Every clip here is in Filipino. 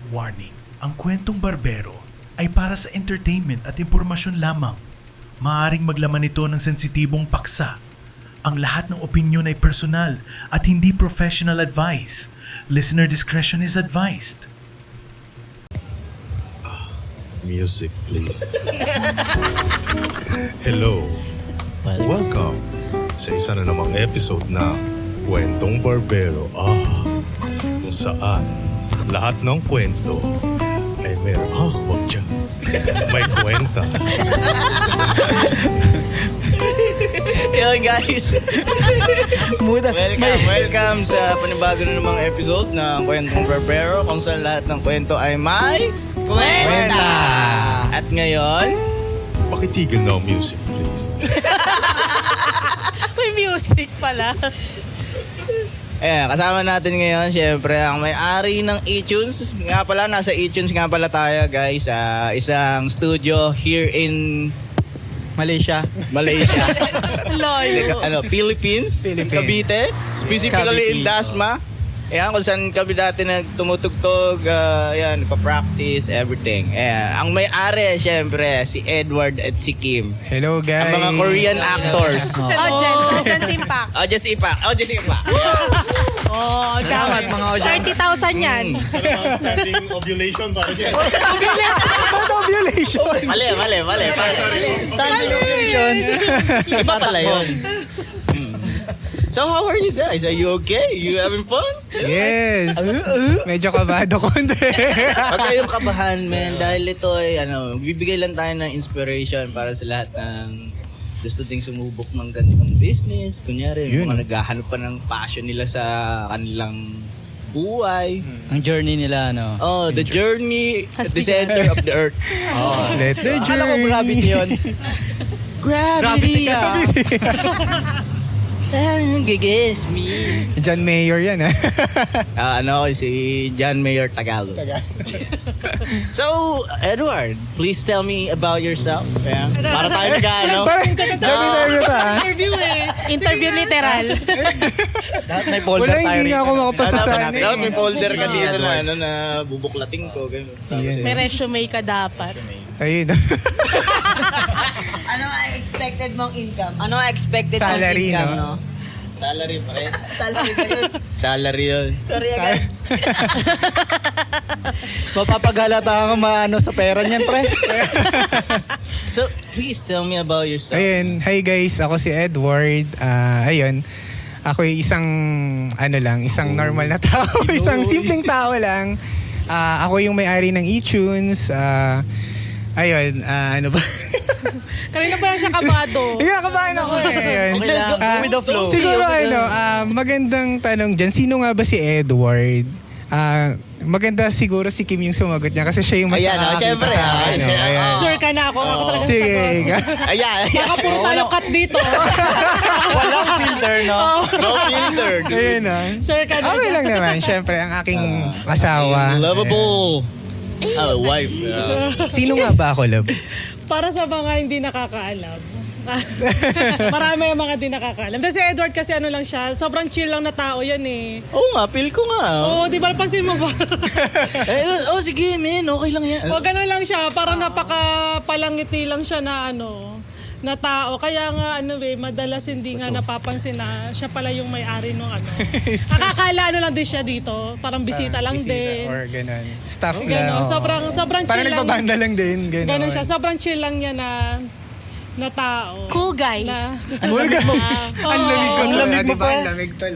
Warning, ang kwentong barbero ay para sa entertainment at impormasyon lamang. Maaaring maglaman ito ng sensitibong paksa. Ang lahat ng opinyon ay personal at hindi professional advice. Listener discretion is advised. Music, please. Hello. Welcome sa isa na namang episode na Kwentong Barbero. Kung saan lahat ng kwento ay wag dyan. May kwenta. Yun guys. Welcome sa panibago na namang episode ng Kwentong Barbero, kung saan lahat ng kwento ay may kwenta. At ngayon, Pakitigil na ang music, please. May music pala. kasama natin ngayon syempre ang may-ari ng iTunes. Nga pala, nasa iTunes nga pala tayo guys. Isang studio here in Malaysia. Loyo. Philippines. Cavite. Specifically in Dasma. Ayan, kung saan kami dati nagtumutugtog, nagpa-practice, everything. Ayan, ang may-ari, syempre, si Edward at si Kim. Hello guys. Ang mga Korean actors. Jen Simpak. Just Ipak. Oh, dapat mga audience. 30,000 yan. Standing ovulation para dyan. Ba't ovulation? Mali. Standing ovulation. Iba pala yun. So how are you guys? Are you okay? You having fun? Yes. Medyo kabado konti. Huwag kayong kabahan, man. Dahil ito ay, bibigay lang tayo ng inspiration para sa lahat ng gusto ding sumubok ng ganitong business. Kunyari, yung mga naghahanap pa ng passion nila sa kanilang buhay. Ang journey nila, no? Oh, the journey at the center of the earth. Oh. Let the journey. Akala ko gravity yun. Gravity! Giges me. John Mayer yan Si John Mayer Tagalog. So, Edward, please tell me about yourself. Yeah. Para tayo nag-ano. Interview to Interview Interview literal. May folder Wala, tayo hindi nga ako makapasa sa Dapat may folder ka dito na bubuklatin ko. Ganun. May resume ka dapat. Ayun. Ano ang expected mong income? Salary, no? Salary pa rin. Salary ba yun? Salary yun. Sorry agad. Mapapaghalata ka sa pera niyan, pre. So, please tell me about yourself. Ayun. Hi guys, ako si Edward. Ayun. Ako ay isang isang normal na tao. Isang simpleng tao lang. Ako yung may-ari ng iTunes. Ayun, ano ba? Kanina pa lang siya kabado. Kabahan ako Ayun. Okay lang. Go with the flow. Siguro magandang tanong dyan. Sino nga ba si Edward? Maganda siguro si Kim yung sumagot niya kasi siya yung mas nakakita syempre. sa akin. Ayan. Sure ka na ako. Ako talaga Sige. Ayan. Baka puro tayo cut dito. Walang filter, no? No filter. Ayun Sure ka na. Okay lang naman. Syempre, ang aking asawa. Lovable. Wife. Sino nga ba ako, love? Para sa mga hindi nakakaalam. Marami yung mga hindi nakakaalam. Kasi Edward kasi lang siya, sobrang chill lang na tao yan eh. Oo nga, feel ko nga. Oo, di ba? Pansin mo ba? Sige, man. Okay lang yan. O ganun lang siya, parang napaka-palangiti lang siya na na tao. Kaya nga madalas hindi nga napapansin na siya pala yung may-ari nung Nakakala lang din siya dito. Parang bisita lang din. Or ganun. Staff lang. Ganun. Sobrang chill Parang lang. nagbabanda lang din. Ganun siya. Sobrang chill lang niya na tao. Cool guy. Ang lamig ko. Ang lamig mo pa. Ang lamig to.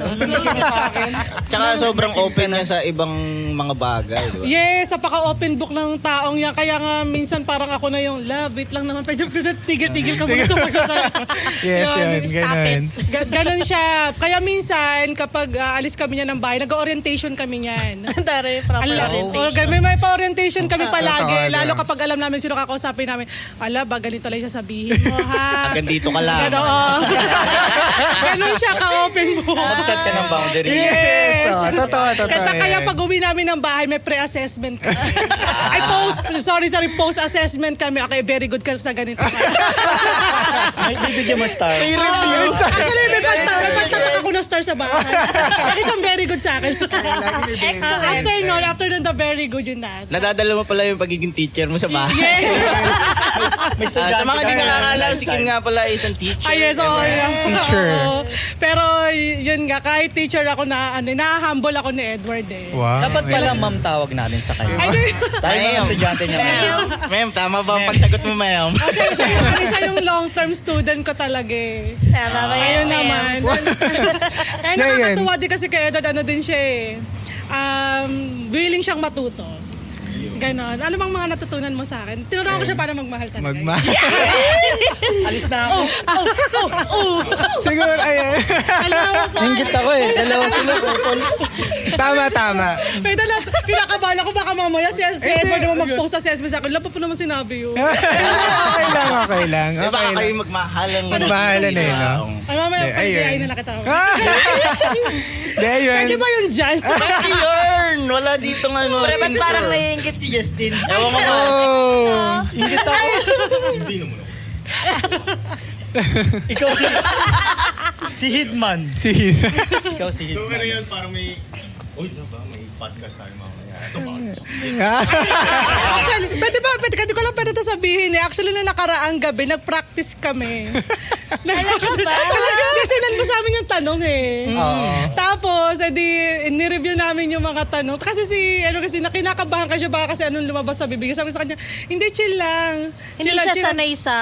Tsaka sobrang open niya sa ibang mga bagay, di ba? Yes, napaka-open book ng taong yan. Kaya nga minsan parang ako na yung, love, wait lang naman. Tigil ka muna sa pagsasabi. Yes, yun. Ganun. Ganon siya. Kaya minsan, kapag alis kami niya ng bahay, nag-orientation kami niyan. Dari, proper orientation. May pa-orientation kami palagi. Totoo, Lalo kapag alam namin sino kakausapin namin. Ba, ganito lang sasabihin mo, ha? Hanggang dito ka lang. Ganon siya, ka-open book. Mag-set ka ng boundary. Yes. Yes. oo. Totoo. Kaya yan. pag uwi namin ng bahay, may pre-assessment kami. Ay, post-assessment kami. Okay, very good ka sa ganito. May bibigyan mo star. Actually, may pagtatak ako na star sa bahay. At isang very good sa akin. After nun, the very good yun na. Nadadala mo pala yung pagiging teacher mo sa bahay. Yes. May Sa mga di ka. nakakaalam, si Kim nga pala isang teacher. Ay, yes, oo. Teacher. Oo. Pero yun nga, kahit teacher ako na-humble ako ni Edward eh. Wow. Dapat pala ma'am tawag natin sa kanya. Tayo mga estudyante niya. Ma'am, tama ba ang pagsagot mo, ma'am? Siya yung long-term student ko talaga eh. Tama ba Ayun yan? naman. Eh, nakakatuwa din kasi kay Edward, ano din siya eh. Willing siyang matuto. Ganon. Ano bang mga natutunan mo sa akin? Tinuruan ko siya para magmahal talaga. Alis na ako. Siguro, ayan. Ingit ako eh. Dalawa sila. Tama. May kinakabahan ako baka mamaya si Edward naman mag-post assessment sa akin. Lapa pa naman sinabi yun. Okay lang. Di ba Okay kayo lang. magmahalan? Magmahalan eh, no? Ay, mamaya Eh, pag ayun. ay na nakita ko. Ayun. Pwede ba yun dyan? Pwede yun! Wala dito nga ano. Pero ba't parang naiingit si Justin? Ewan ko ba? Oh. Ingit ako. Hindi naman ako. Ikaw si Hidman. Si Ikaw si So, Hidman. ano yun, parang may... Uy, diba? May podcast tayo mamaya. Ito ba? Actually, pwede ko lang pwede ito sabihin eh. Actually, na nakaraang gabi, nag-practice kami. Kasi sinan mo sa amin yung tanong eh. Tapos, ni-review namin yung mga tanong. Kasi kasi nakinakabahan ka siya baka kasi anong lumabas sa bibig. Sabi sa kanya, hindi, chill lang. Hindi Chill lang, siya chill lang. sanay sa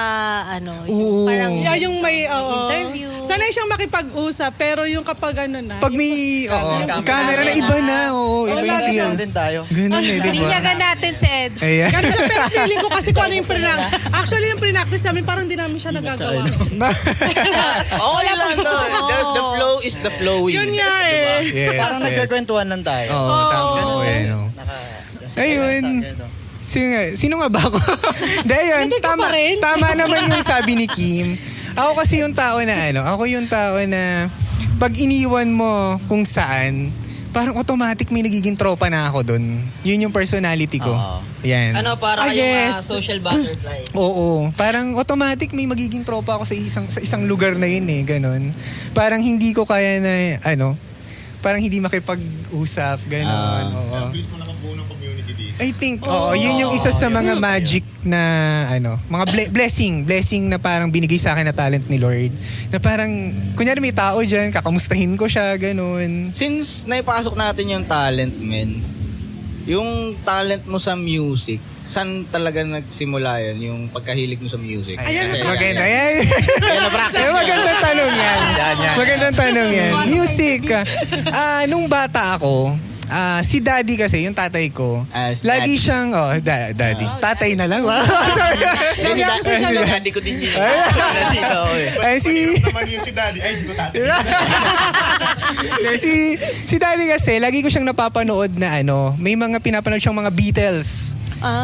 Oo. yung parang Yeah, yung may interview. Sanay siyang makipag-usap, pero yung kapag ano na. Pag may camera na iba na. Oo, iba yung feel. Sound din tayo. Ganun eh, di ba? Binyagan natin si Ed. Ayan. Ganun lang, pero feeling ko kasi kung ano yung actually, yung pre-practice namin, parang hindi namin siya nagagawa. Okay lang to. The flow is the flowing. Yun nga eh. Yes, Parang yes. nagkakwentuhan lang tayo. Oo, tama. Oo, yan, oh. Ayun. Sino nga ba ako? Dahil yun, Nandun ka pa rin? tama naman yung sabi ni Kim. Ako kasi yung tao na ako yung tao na pag iniwan mo kung saan, parang automatic may nagiging tropa na ako dun. Yun yung personality ko. Oo. Yan. Ano, parang Ah, yung yes. social butterfly. Oo, parang automatic may magiging tropa ako sa isang lugar na yun eh, ganun. Parang hindi ko kaya na, parang hindi makipag-usap, ganun. Oo. Please mo nakabuo ng community dito. I think, yun yung isa sa mga magic na, mga blessing na parang binigay sa akin na talent ni Lord. Na parang, kunyari may tao dyan, kakamustahin ko siya, ganun. Since naipasok natin yung talent, men, yung talent mo sa music, saan talaga nagsimula yun? Yung pagkahilig mo sa music? Maganda yan. Yan na practice niya. Magandang tanong yan. Magandang tanong yan. Music. Nung bata ako, si Daddy kasi, yung tatay ko, Si lagi Daddy. siyang, Daddy. Tatay na lang. Kasi daddy ko din yun. Dito ako eh. Ay, Naman yung si Daddy. Ay, di ko tatay. si Daddy kasi, lagi ko siyang napapanood na may mga pinapanood siyang mga Beatles.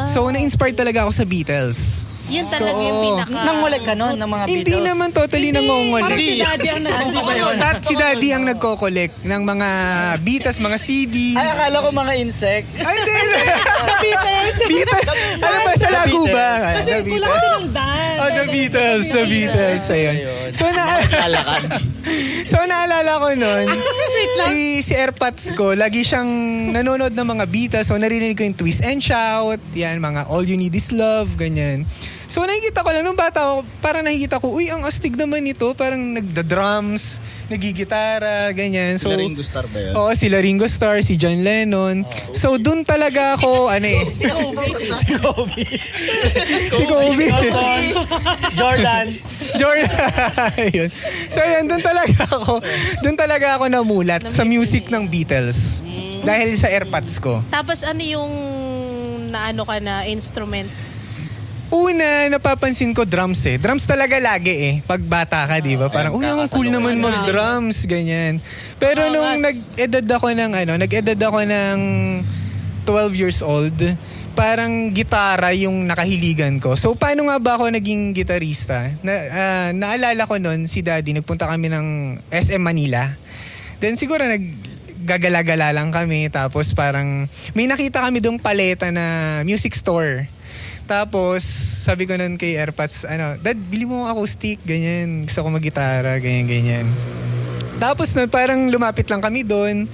So, na-inspired talaga ako sa Beatles. Yun talaga yung pinaka... Nangulit ka nun ng mga Beatles? Hindi naman totally Parang nangungulit. si Daddy ang nag-collect. Si Daddy ang nagko-collect ng mga Beatles, mga CD. Ay, akala ko mga insect. Ay, hindi. Beatles. Beatles. Ano ba sa lago ba? Kasi The kulang Beatles. kasi ng dance. Oh, The Beatles. Ayun. So, naalala ko nun, si AirPods ko, lagi siyang nanonood ng mga Beatles. So, narinig ko yung Twist and Shout, yan, mga All You Need Is Love, ganyan. So, nakikita ko lang, nung bata ako, parang nakikita ko, uy, ang astig naman nito, parang nagda-drums, nagigitara, ganyan. So, Sila Ringo Starr ba yun? Oo, sila Ringo Starr, si John Lennon. So, dun talaga ako, Si Kobe. si Kobe. Jordan. Ayun. So, yun, dun talaga ako namulat sa music ng Beatles. Dahil sa AirPods ko. Tapos ano yung naano ka na instrument? Una, napapansin ko drums eh. Drums talaga lagi eh. Pag bata ka, di ba? Parang, uy, ang cool naman mag-drums, ganyan. Pero nung nag-edad ako ng 12 years old, parang gitara yung nakahiligan ko. So, paano nga ba ako naging gitarista? Naalala ko nun, si Daddy, nagpunta kami ng SM Manila. Then siguro gagala-gala lang kami. Tapos parang may nakita kami dong paleta na music store. Tapos sabi ko nun kay AirPods, Dad, bili mo acoustic, ganyan. Gusto ko mag-gitara, ganyan. Tapos nun, parang lumapit lang kami doon.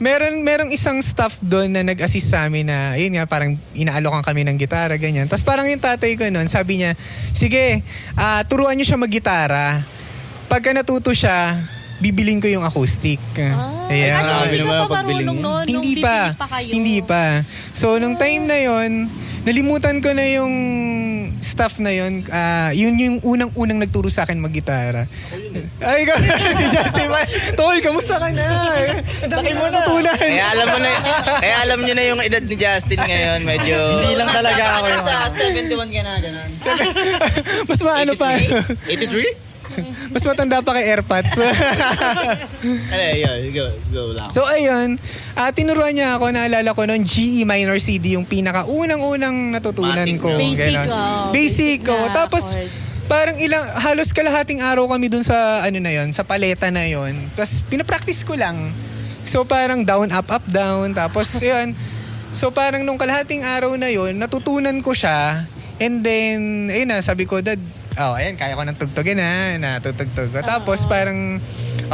Merong isang staff doon na nag-assist sa amin na, yun nga, parang inaalokan kami ng gitara, ganyan. Tapos parang yung tatay ko nun, sabi niya, sige, turuan niyo siya mag-gitara. Pagka natuto siya, bibiling ko yung acoustic. Ay, Grabe hindi naman ka ang pa pagbiling marunong niya. noon. Hindi nung pa. bibili kayo. Hindi pa. So, nung time na yon, nalimutan ko na yung staff na yon. Yun yung unang-unang nagturo sa akin mag-gitara. Ay, ikaw si Justin. Tol, kamusta ka na? Ang dami mo natutunan. Kaya alam nyo na yung edad ni Justin ngayon. Medyo... Hindi lang talaga ako yung... Nasa 71 ka na, gano'n. Mas maano pa. 83? Mas matanda pa kay AirPods. Go lang. So ayun, tinuruan niya ako, naalala ko noon, GE minor CD, yung pinaka-unang-unang natutunan Matik ko. na. Basic, Ganon. oh. Basic, Basic oh. na Tapos, chords. parang halos kalahating araw kami dun sa, sa paleta na yon. Tapos, pinapractice ko lang. So, parang down, up, up, down. Tapos, yun. So, parang nung kalahating araw na yon, natutunan ko siya. And then, ayun na, sabi ko, Dad, ayan, kaya ko ng tugtugin ha, natutugtog ko. Tapos parang,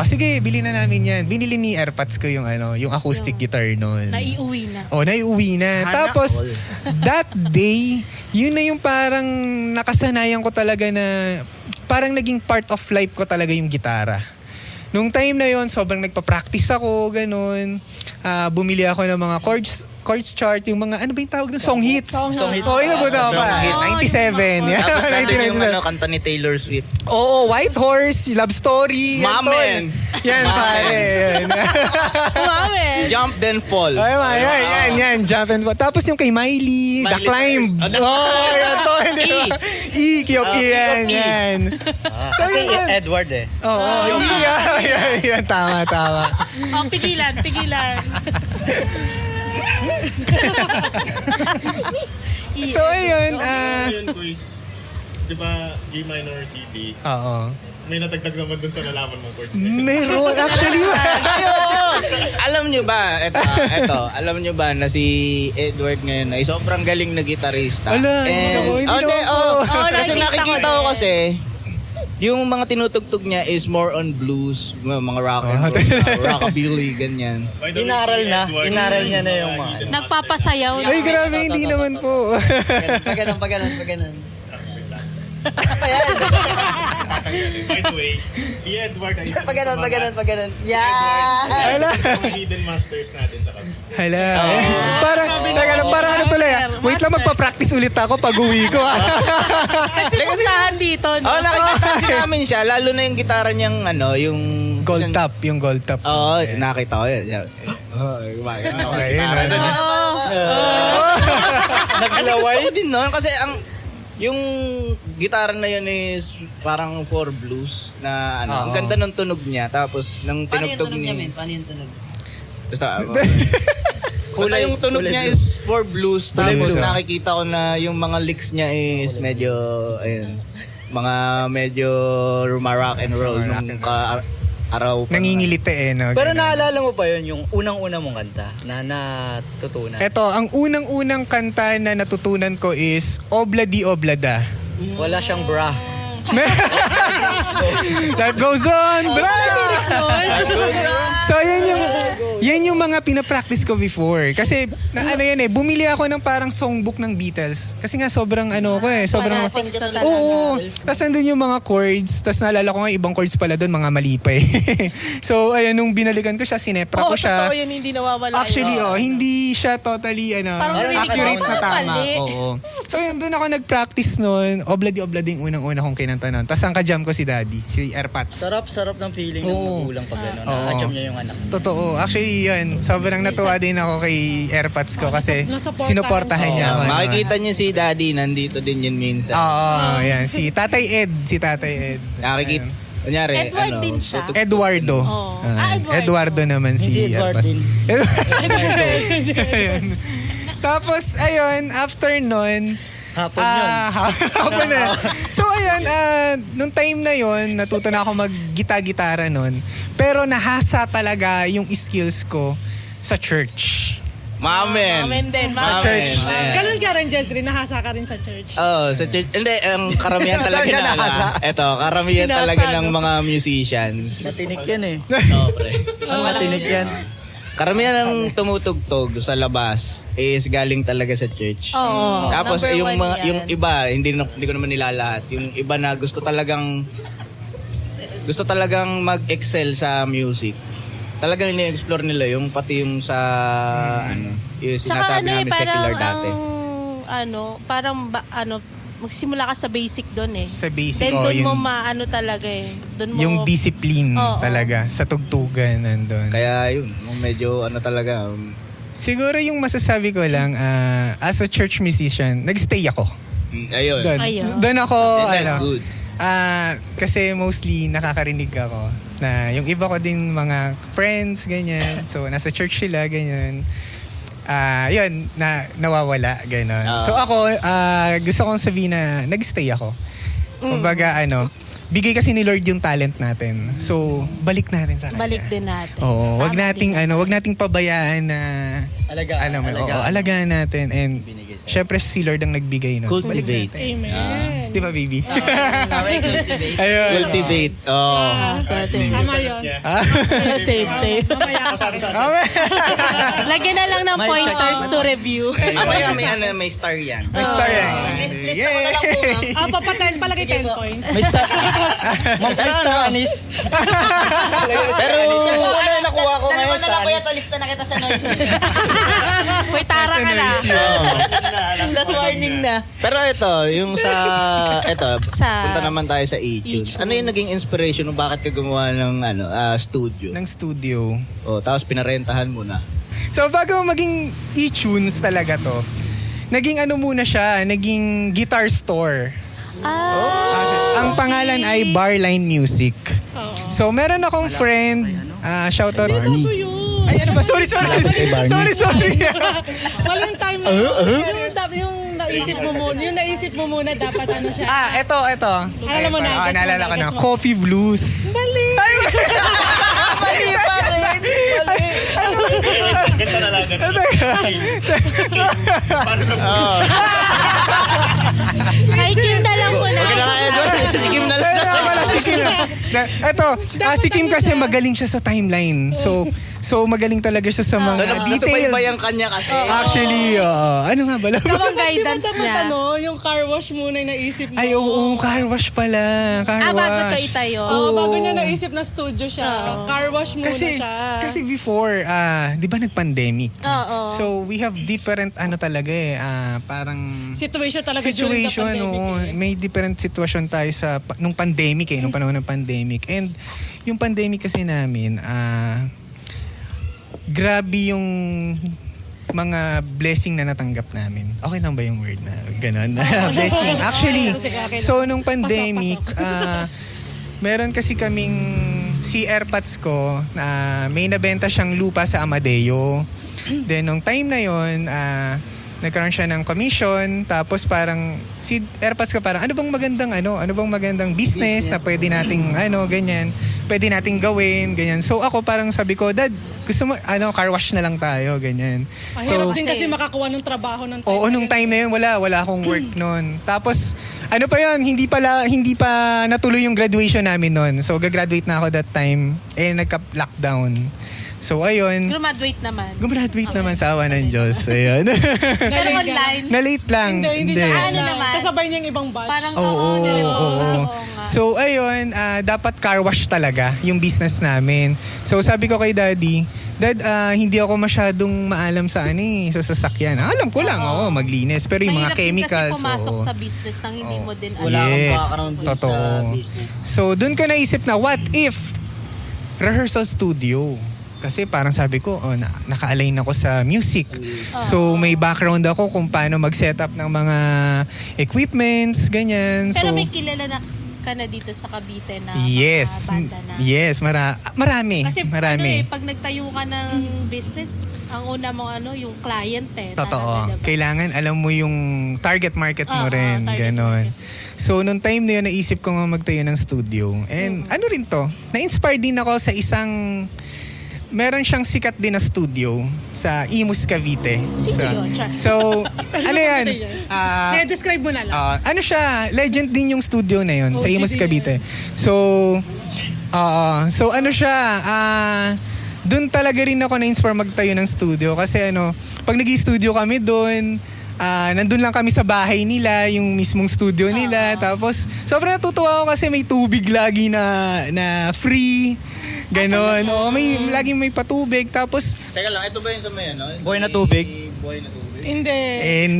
sige, bili na namin yan. Binili ni AirPods ko yung acoustic guitar noon. Naiuwi na. Naiuwi na. Tapos, that day, yun na yung parang nakasanayan ko talaga na, parang naging part of life ko talaga yung gitara. Nung time na yon, sobrang nagpa-practice ako, ganun. Bumili ako ng mga chords chart, yung mga, ano ba yung tawag doon? Song hits. Song hits. Inabutan ko pa. Song hit. 97. Yeah. Tapos nandun yung 1997. kanta ni Taylor Swift. Oo, White Horse, Love Story. yan, Mamen. tol. Yan, Mamen. pare. Yan. Umami. Jump then fall. Yan, jump and fall. Tapos yung kay Miley, The Miley Climb. Cyrus. Yan, tol. Di ba? Key of E, yan. So, Kasi yun. Edward eh. Oo, yan. Tama. Pigilan. So, ayun. Yun, quiz. Di ba, G minor CD, Oo. may natagdag naman dun sa nalaman mo chords. Meron, actually. Alam nyo ba, alam nyo ba na si Edward ngayon ay sobrang galing na gitarista? Ala, hindi naman po. Kasi nakita nakikita ko ko kasi, yung mga tinutugtog niya is more on blues, mga rock and roll, rockabilly, ganyan. By the way, Inaral si na. Edward, Inaral niya na mga yung mga... hidden Nagpapasayaw. Ay, grabe, hindi naman po. Paganon. masters. By the way, si Edward ay isa Paganon. Yeah! Ala. mga hidden masters natin sa kanya. Hala. Parang ano tuloy. Wait lang, magpa-practice ulit ako pag uwi ko. Nagsipuntahan dito, no? Nakikita kasi namin siya, lalo na yung gitara niyang, yung... Gold top, yung gold top. Oo, nakita ko yun. Kasi gusto ko din nun, kasi yung gitara na yun is parang for blues na ang ganda ng tunog niya, tapos nang tinugtog niya. Paano yung tunog? Basta yung tunog niya is for blues, tapos nakikita ko na yung mga licks niya is medyo medyo rock and roll nung araw pa. Nangingilite no? Pero naalala mo pa yun, yung unang-una mong kanta na natutunan? Ito, ang unang-unang kanta na natutunan ko is Obladi Oblada. Wala siyang bra. That goes on, bro! So, yan yung mga pinapractice ko before. Kasi, bumili ako ng parang songbook ng Beatles. Kasi nga, sobrang sobrang... Oo, tapos nandun yung mga chords. Tapos naalala ko nga, ibang chords pala doon, mga mali pa eh. So, ayun, nung binalikan ko siya, sinepra ko siya. Totoo yun, hindi nawawala Actually, yun. hindi siya totally, Parang accurate na tama. mali. Oo. So, yun, doon ako nag-practice noon. Obladi-obladi yung unang-una kong kinanta noon. Tapos ang ka-jam ko si Daddy, si AirPods. Sarap ng feeling ng magulang pag gano'n. Oo. Nakacham niya yung anak. Totoo. Actually, yun. Sobrang natuwa din ako kay AirPods ko kasi Nasuportahan sinuportahan niya ako. Makikita niyo si Daddy, nandito din yun minsan. Oo, yan. Si Tatay Ed. Nakikita. Kunyari, Edward din siya. Eduardo. Oo. Eduardo. Eduardo. Naman si Hindi Edward AirPods. din. Ayun. Tapos, ayun, after nun, Hapon yun. Hapon na. So ayun, nung time na yon natuto na ako mag-gitara nun. Pero nahasa talaga yung skills ko sa church. Mamen. Amen din. Mamen. church. Ganun ka rin, Jezreel. Nahasa ka rin sa church. Oo, sa church. Hindi, ang karamihan talaga Saan ka na, nahasa? karamihan Hinasa, talaga ng no? mga musicians. Matinik yan eh. Oo, pre. Matinik yan. Karamihan ng tumutugtog sa labas is galing talaga sa church. Oo. Tapos number yung one mga, yan. yung iba, hindi ko naman nilalahat. Yung iba na gusto talagang mag-excel sa music. Talagang ini-explore nila yung pati yung sa yung Saka sinasabi namin secular dati. Magsimula ka sa basic doon eh. Sa basic, Then doon mo yung, talaga eh. Doon mo, yung discipline Oo. talaga sa tugtugan nandun. Kaya yun, medyo talaga. Siguro yung masasabi ko lang, as a church musician, nagstay ako. Ayun. Ayun. Doon ako, That's good. kasi mostly nakakarinig ako na yung iba ko din mga friends, ganyan. So, nasa church sila, ganyan. Yun, nawawala, ganyan. So, ako, gusto kong sabihin na nagstay ako. Kumbaga, bigay kasi ni Lord yung talent natin. So, balik natin sa kanya. balik din natin. Oo, wag Tama nating din. wag nating pabayaan na Alagaan. alagaan natin and Binigay sa'yo. syempre si Lord ang nagbigay nun. So, balik Cultivate. natin. Amen. Di ba, baby? Cultivate. Ayun. Cultivate. Oh. Tama yun. Save. Mamaya ka sa akin. Lagyan na lang ng pointers to review. May star yan. May star yan. List ako na lang po, ma'am. Papatayin, palagay 10 points. May star. May star anis. Pero Wala yung nakuha ko Dalawa ngayon na sa lang, kuya. anis. To lista na kita sa noise. May tara ka na. Last warning na. Pero ito, yung Sa- punta naman tayo sa eTunes. Ano yung naging inspiration mo bakit ka gumawa ng studio? Ng studio. Oh, tapos pinarentahan mo na. So bago maging eTunes talaga to, naging muna siya, naging guitar store. Ang pangalan ay Barline Music. So meron akong friend, shoutout. Ay, ano ba? Sorry. Walang time na. Yung naisip mo muna dapat siya. Eto. Alam mo na, gets mo Naalala na, ko na. gets mo. Coffee Blues. Mali. Mali pa rin. Ganito na lang. Kay Kim na lang muna. Sikim na lang. Si Kim. Eto, si Kim kasi magaling siya sa timeline. So magaling talaga siya sa mga So, detail. nasubaybayan kanya kasi. Actually, ano nga ba? Yung guidance Dapat niya. yung car wash muna yung naisip mo. Ay, oo, car wash pala. Car wash. Bago to itayo. Oo, bago niya naisip na studio siya. Car wash muna siya. Kasi before, di ba nag-pandemic? Oo. So, we have different, talaga parang Situation talaga during the situation, pandemic. oo. May different situation tayo nung pandemic nung panahon ng pandemic. And yung pandemic kasi namin, grabe yung mga blessing na natanggap namin. Okay lang ba yung word na gano'n? Blessing. Actually, so nung pandemic, meron kasi kaming si AirPods ko, may nabenta siyang lupa sa Amadeo. Then nung time na yon, nagkaroon siya ng commission, tapos parang si AirPods ko parang ano bang magandang business na pwede nating ganyan, pwede nating gawin, ganyan. So ako parang sabi ko, Dad, gusto mo car wash na lang tayo, ganyan. Ang hirap din kasi makakuha ng trabaho ng time. Oo, nung time na yun, wala akong work noon. Tapos, hindi pa natuloy yung graduation namin noon. So, gagraduate na ako that time. Nagka-lockdown. So, ayun. Graduate naman. Gumraduate naman sa awa ng Diyos. Ayun. Pero online. Na-late lang. Hindi siya Ano naman? kasabay niya yung ibang batch. Parang Oo. nga. So, ayun, dapat car wash talaga yung business namin. So, sabi ko kay Daddy, Dad, hindi ako masyadong maalam sa sa sasakyan. Alam ko lang, maglinis. Pero yung mga Mahirap din chemicals, kasi pumasok oo. sa business nang hindi mo din alam. Wala akong Yes, background dun totoo. sa business. So, dun ko naisip na, what if rehearsal studio? Kasi parang sabi ko, naka-align ako sa music. So, may background ako kung paano mag-set up ng mga equipments, ganyan. Pero So, may kilala na ka na dito sa Cavite na yes. mga banda na. Yes, marami. Kasi marami. pag nagtayo ka ng business, Ang una mo yung client Totoo. Talaga, diba? Kailangan alam mo yung target market mo Oo, rin. target Ganon. market. So, nung time na yun, naisip ko nga magtayo ng studio. And ano rin to? Na-inspire din ako sa isang... Meron siyang sikat din na studio sa Imus, Cavite. Sino yun? Char. So, ano yan? Sige, describe mo na lang. Ano siya? Legend din yung studio na yun sa OG Imus, din Cavite. So, ano siya? Doon talaga rin ako na-inspire magtayo ng studio. Kasi pag nag-studio kami doon, nandun lang kami sa bahay nila, yung mismong studio nila. Tapos, sobrang natutuwa ako kasi may tubig lagi na free. Ganon. Oo, laging may patubig. Tapos, Teka lang, ito ba yung sa may Buhay na tubig. Buhay na tubig. Hindi.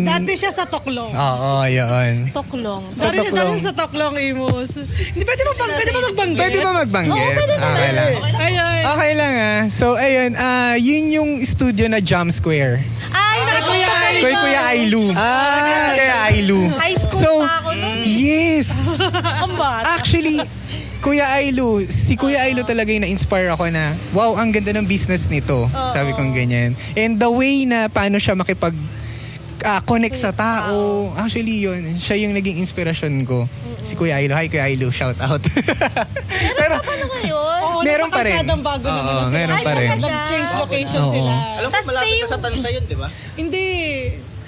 Dati siya sa Toklong. oo, yun. Toklong. Sa Dati Toklong. sa Toklong, Imus. Hindi, pwede ba magbanggit? Pwede ba magbanggit? Okay lang. Ayun. Okay lang So, ayun. Yun yung studio na Jam Square. Ay, naku! Kay Kuya Ailu. Kaya Ailu. High school So, pa ako nun. yes. Ang bata. Actually, Kuya Ailu, si Kuya Ailu talaga yung na-inspire ako na, wow, ang ganda ng business nito. Sabi kong ganyan. And the way na paano siya connect sa tao, actually yun, siya yung naging inspirasyon ko. Si Kuya Ailu. Hi Kuya Ailu, shout out. Pero, Ano ngayon? Oo, meron nasa pa rin. kalsadang bago naman Oo, na sila. meron pa rin. Nag-change location Oo. sila. Alam mo, Tas malapit same- na sa Tansa yun, di ba? Hindi.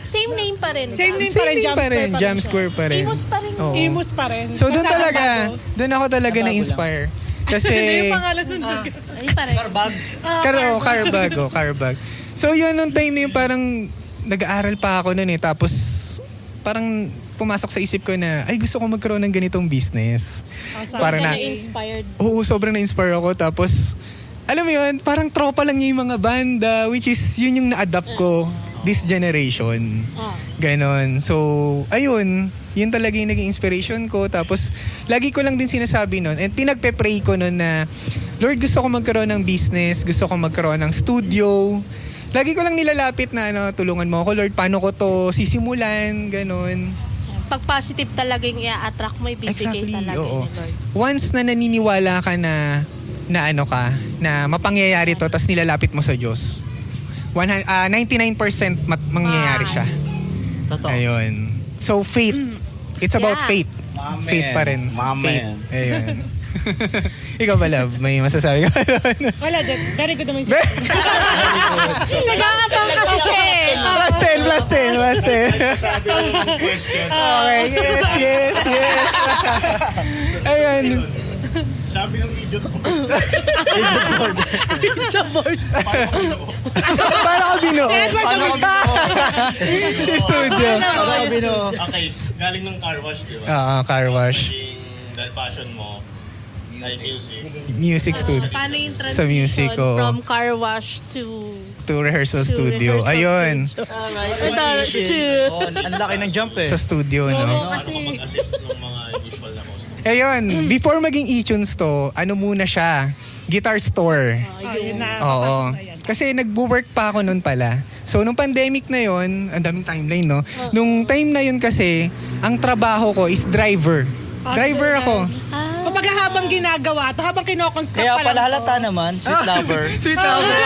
Same name pa rin. Same name same pa rin, name pa rin, Jam siya. Square pa rin. Imus pa rin. Oo. Imus pa rin. So doon Kalsadang talaga, bago. doon ako talaga Bago na-inspire. Kasi, Ano yung pangalan nun? Ayun pa rin. Carbag. So yun, nung time na yun, parang nag-aaral pa ako noon tapos parang pumasok sa isip ko na, ay gusto ko magkaroon ng ganitong business. Para na, inspired. oo, sobrang na-inspire ako. Tapos, alam mo yun, parang tropa lang niya yung mga banda, which is yun yung na-adapt ko this generation. Ganon. So, ayun, yun talaga yung naging inspiration ko. Tapos, lagi ko lang din sinasabi nun, and pinagpe-pray ko nun na, Lord, gusto ko magkaroon ng business, gusto ko magkaroon ng studio. Lagi ko lang nilalapit na, tulungan mo ako, Lord, paano ko to sisimulan, ganon. Pag positive talaga yung i-attract mo, ibibigay talaga oo. ni Lord. Once na naniniwala ka na mapangyayari to, tapos nilalapit mo sa Diyos, 99% mangyayari siya. Totoo. Ayun. So, faith. It's about Yeah. faith. Amen. Faith pa rin. Amen. Faith. Ayun. Ikaw ba, Love? May masasabi ka doon? Wala, very good naman siya. Nag-aabang kasi siya eh. Plus 10. Okay, yes. Ayun. Sabi ng idiot po. Paano ka binuo? Si Edward naman. Studio. Okay, galing ng car wash, di ba? Oo, car wash. Naging dahil passion mo, ay music. Music studio. Paano yung Sa music, transition oo. from car wash to Rehearsal studio. rehearsal Ayun. Oh, ang laki ng jump eh. Sa studio, no? Ano ka mag-assist ng mga usual na customer? Ayun, before maging e-tunes to, ano muna siya? Guitar store. Yun na, Oo. papasok na yan. Kasi nagwo-work pa ako noon pala. So, nung pandemic na yon, ang daming timeline, no? Nung time na yun kasi, ang trabaho ko is driver. Driver ako. Kumbaga habang ginagawa, to habang kinoconstruct Kaya pa lang pala to. halata naman, sweet lover. Sweet lover.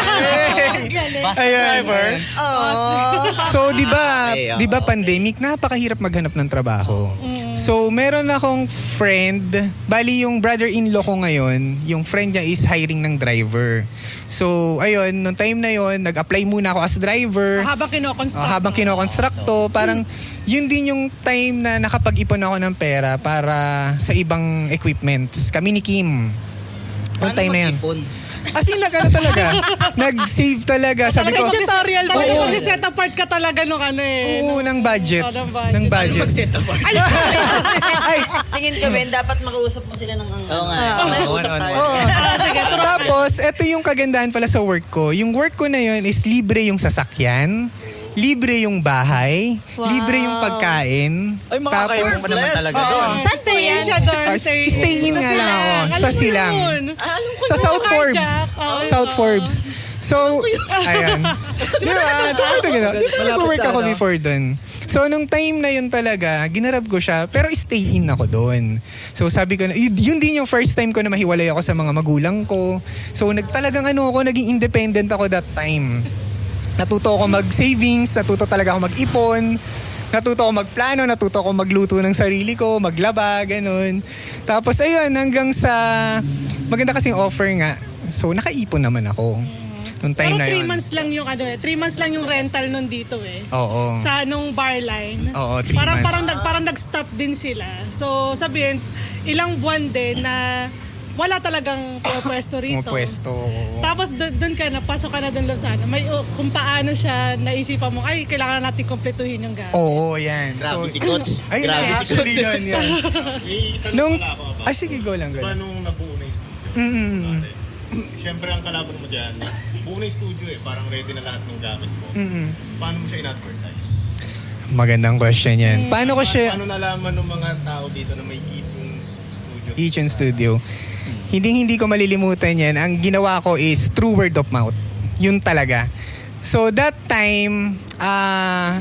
Basta Ayan. driver. So, di ba pandemic, napakahirap maghanap ng trabaho. So, meron akong friend, bali yung brother-in-law ko ngayon, yung friend niya is hiring ng driver. So, ayun, nung time na yon, nag-apply muna ako as driver. Habang kinoconstruct to, parang yun din yung time na nakapag-ipon ako ng pera para sa ibang equipments. Kami ni Kim. Yung time na yun. As in, talaga. Nag-save talaga. Sabi ko, Tutorial Oo. talaga. Kasi set apart ka talaga nung ano eh. oo, ng budget. Ng budget. Ay, Tingin ko, Ben, dapat makausap mo sila ng Oo nga. Mag-usap tayo. Tapos, ito yung kagandahan pala sa work ko. Yung work ko na yun is libre yung sasakyan, libre yung bahay, Wow. libre yung pagkain. Ay, makakaya Tapos, pa naman talaga doon. Sa stay in siya doon. stay in nga lang ako. Sa Silang. Sa South Forbes. South Forbes. So, ayan. Di ba? Nag-work ako before dun. So, nung time na yun talaga, ginarab ko siya, pero stay in ako doon. So, sabi ko na, yun din yung first time ko na mahiwalay ako sa mga magulang ko. So, talagang naging independent ako that time. Natuto ako mag-savings, natuto talaga ako mag-ipon, natuto ako magplano, natuto ako magluto ng sarili ko, maglaba, ganun. Tapos ayun, hanggang sa maganda kasing offer nga. So nakaipon naman ako. Nung time Pero na 3 yun. months lang yung 3 months lang yung rental nun dito Oo. Sa nung bar line. Oo, 3 months. Parang nag-stop din sila. So sabihin, ilang buwan din na wala talagang pwesto rito. Pwesto. Tapos doon ka na, pasok ka na doon sana. May kung paano siya naisipan mo, ay kailangan natin kumpletuhin yung gamit. Oo, yan. Grabe si Coach. Ayun Grabe na, si actually Coach. yun, yan. Itanong Nung, pala ako about ay sige, go lang. paano nabuo na yung studio. Mm-mm. Siyempre ang kalaban mo dyan, buo na yung studio parang ready na lahat ng gamit mo. Mm-mm. Paano mo siya in-advertise? Magandang question yan. Paano ko siya... Paano nalaman ng mga tao dito na may iTunes studio? iTunes Studio. Hindi ko malilimutan yan. Ang ginawa ko is through word of mouth. Yun talaga. So that time,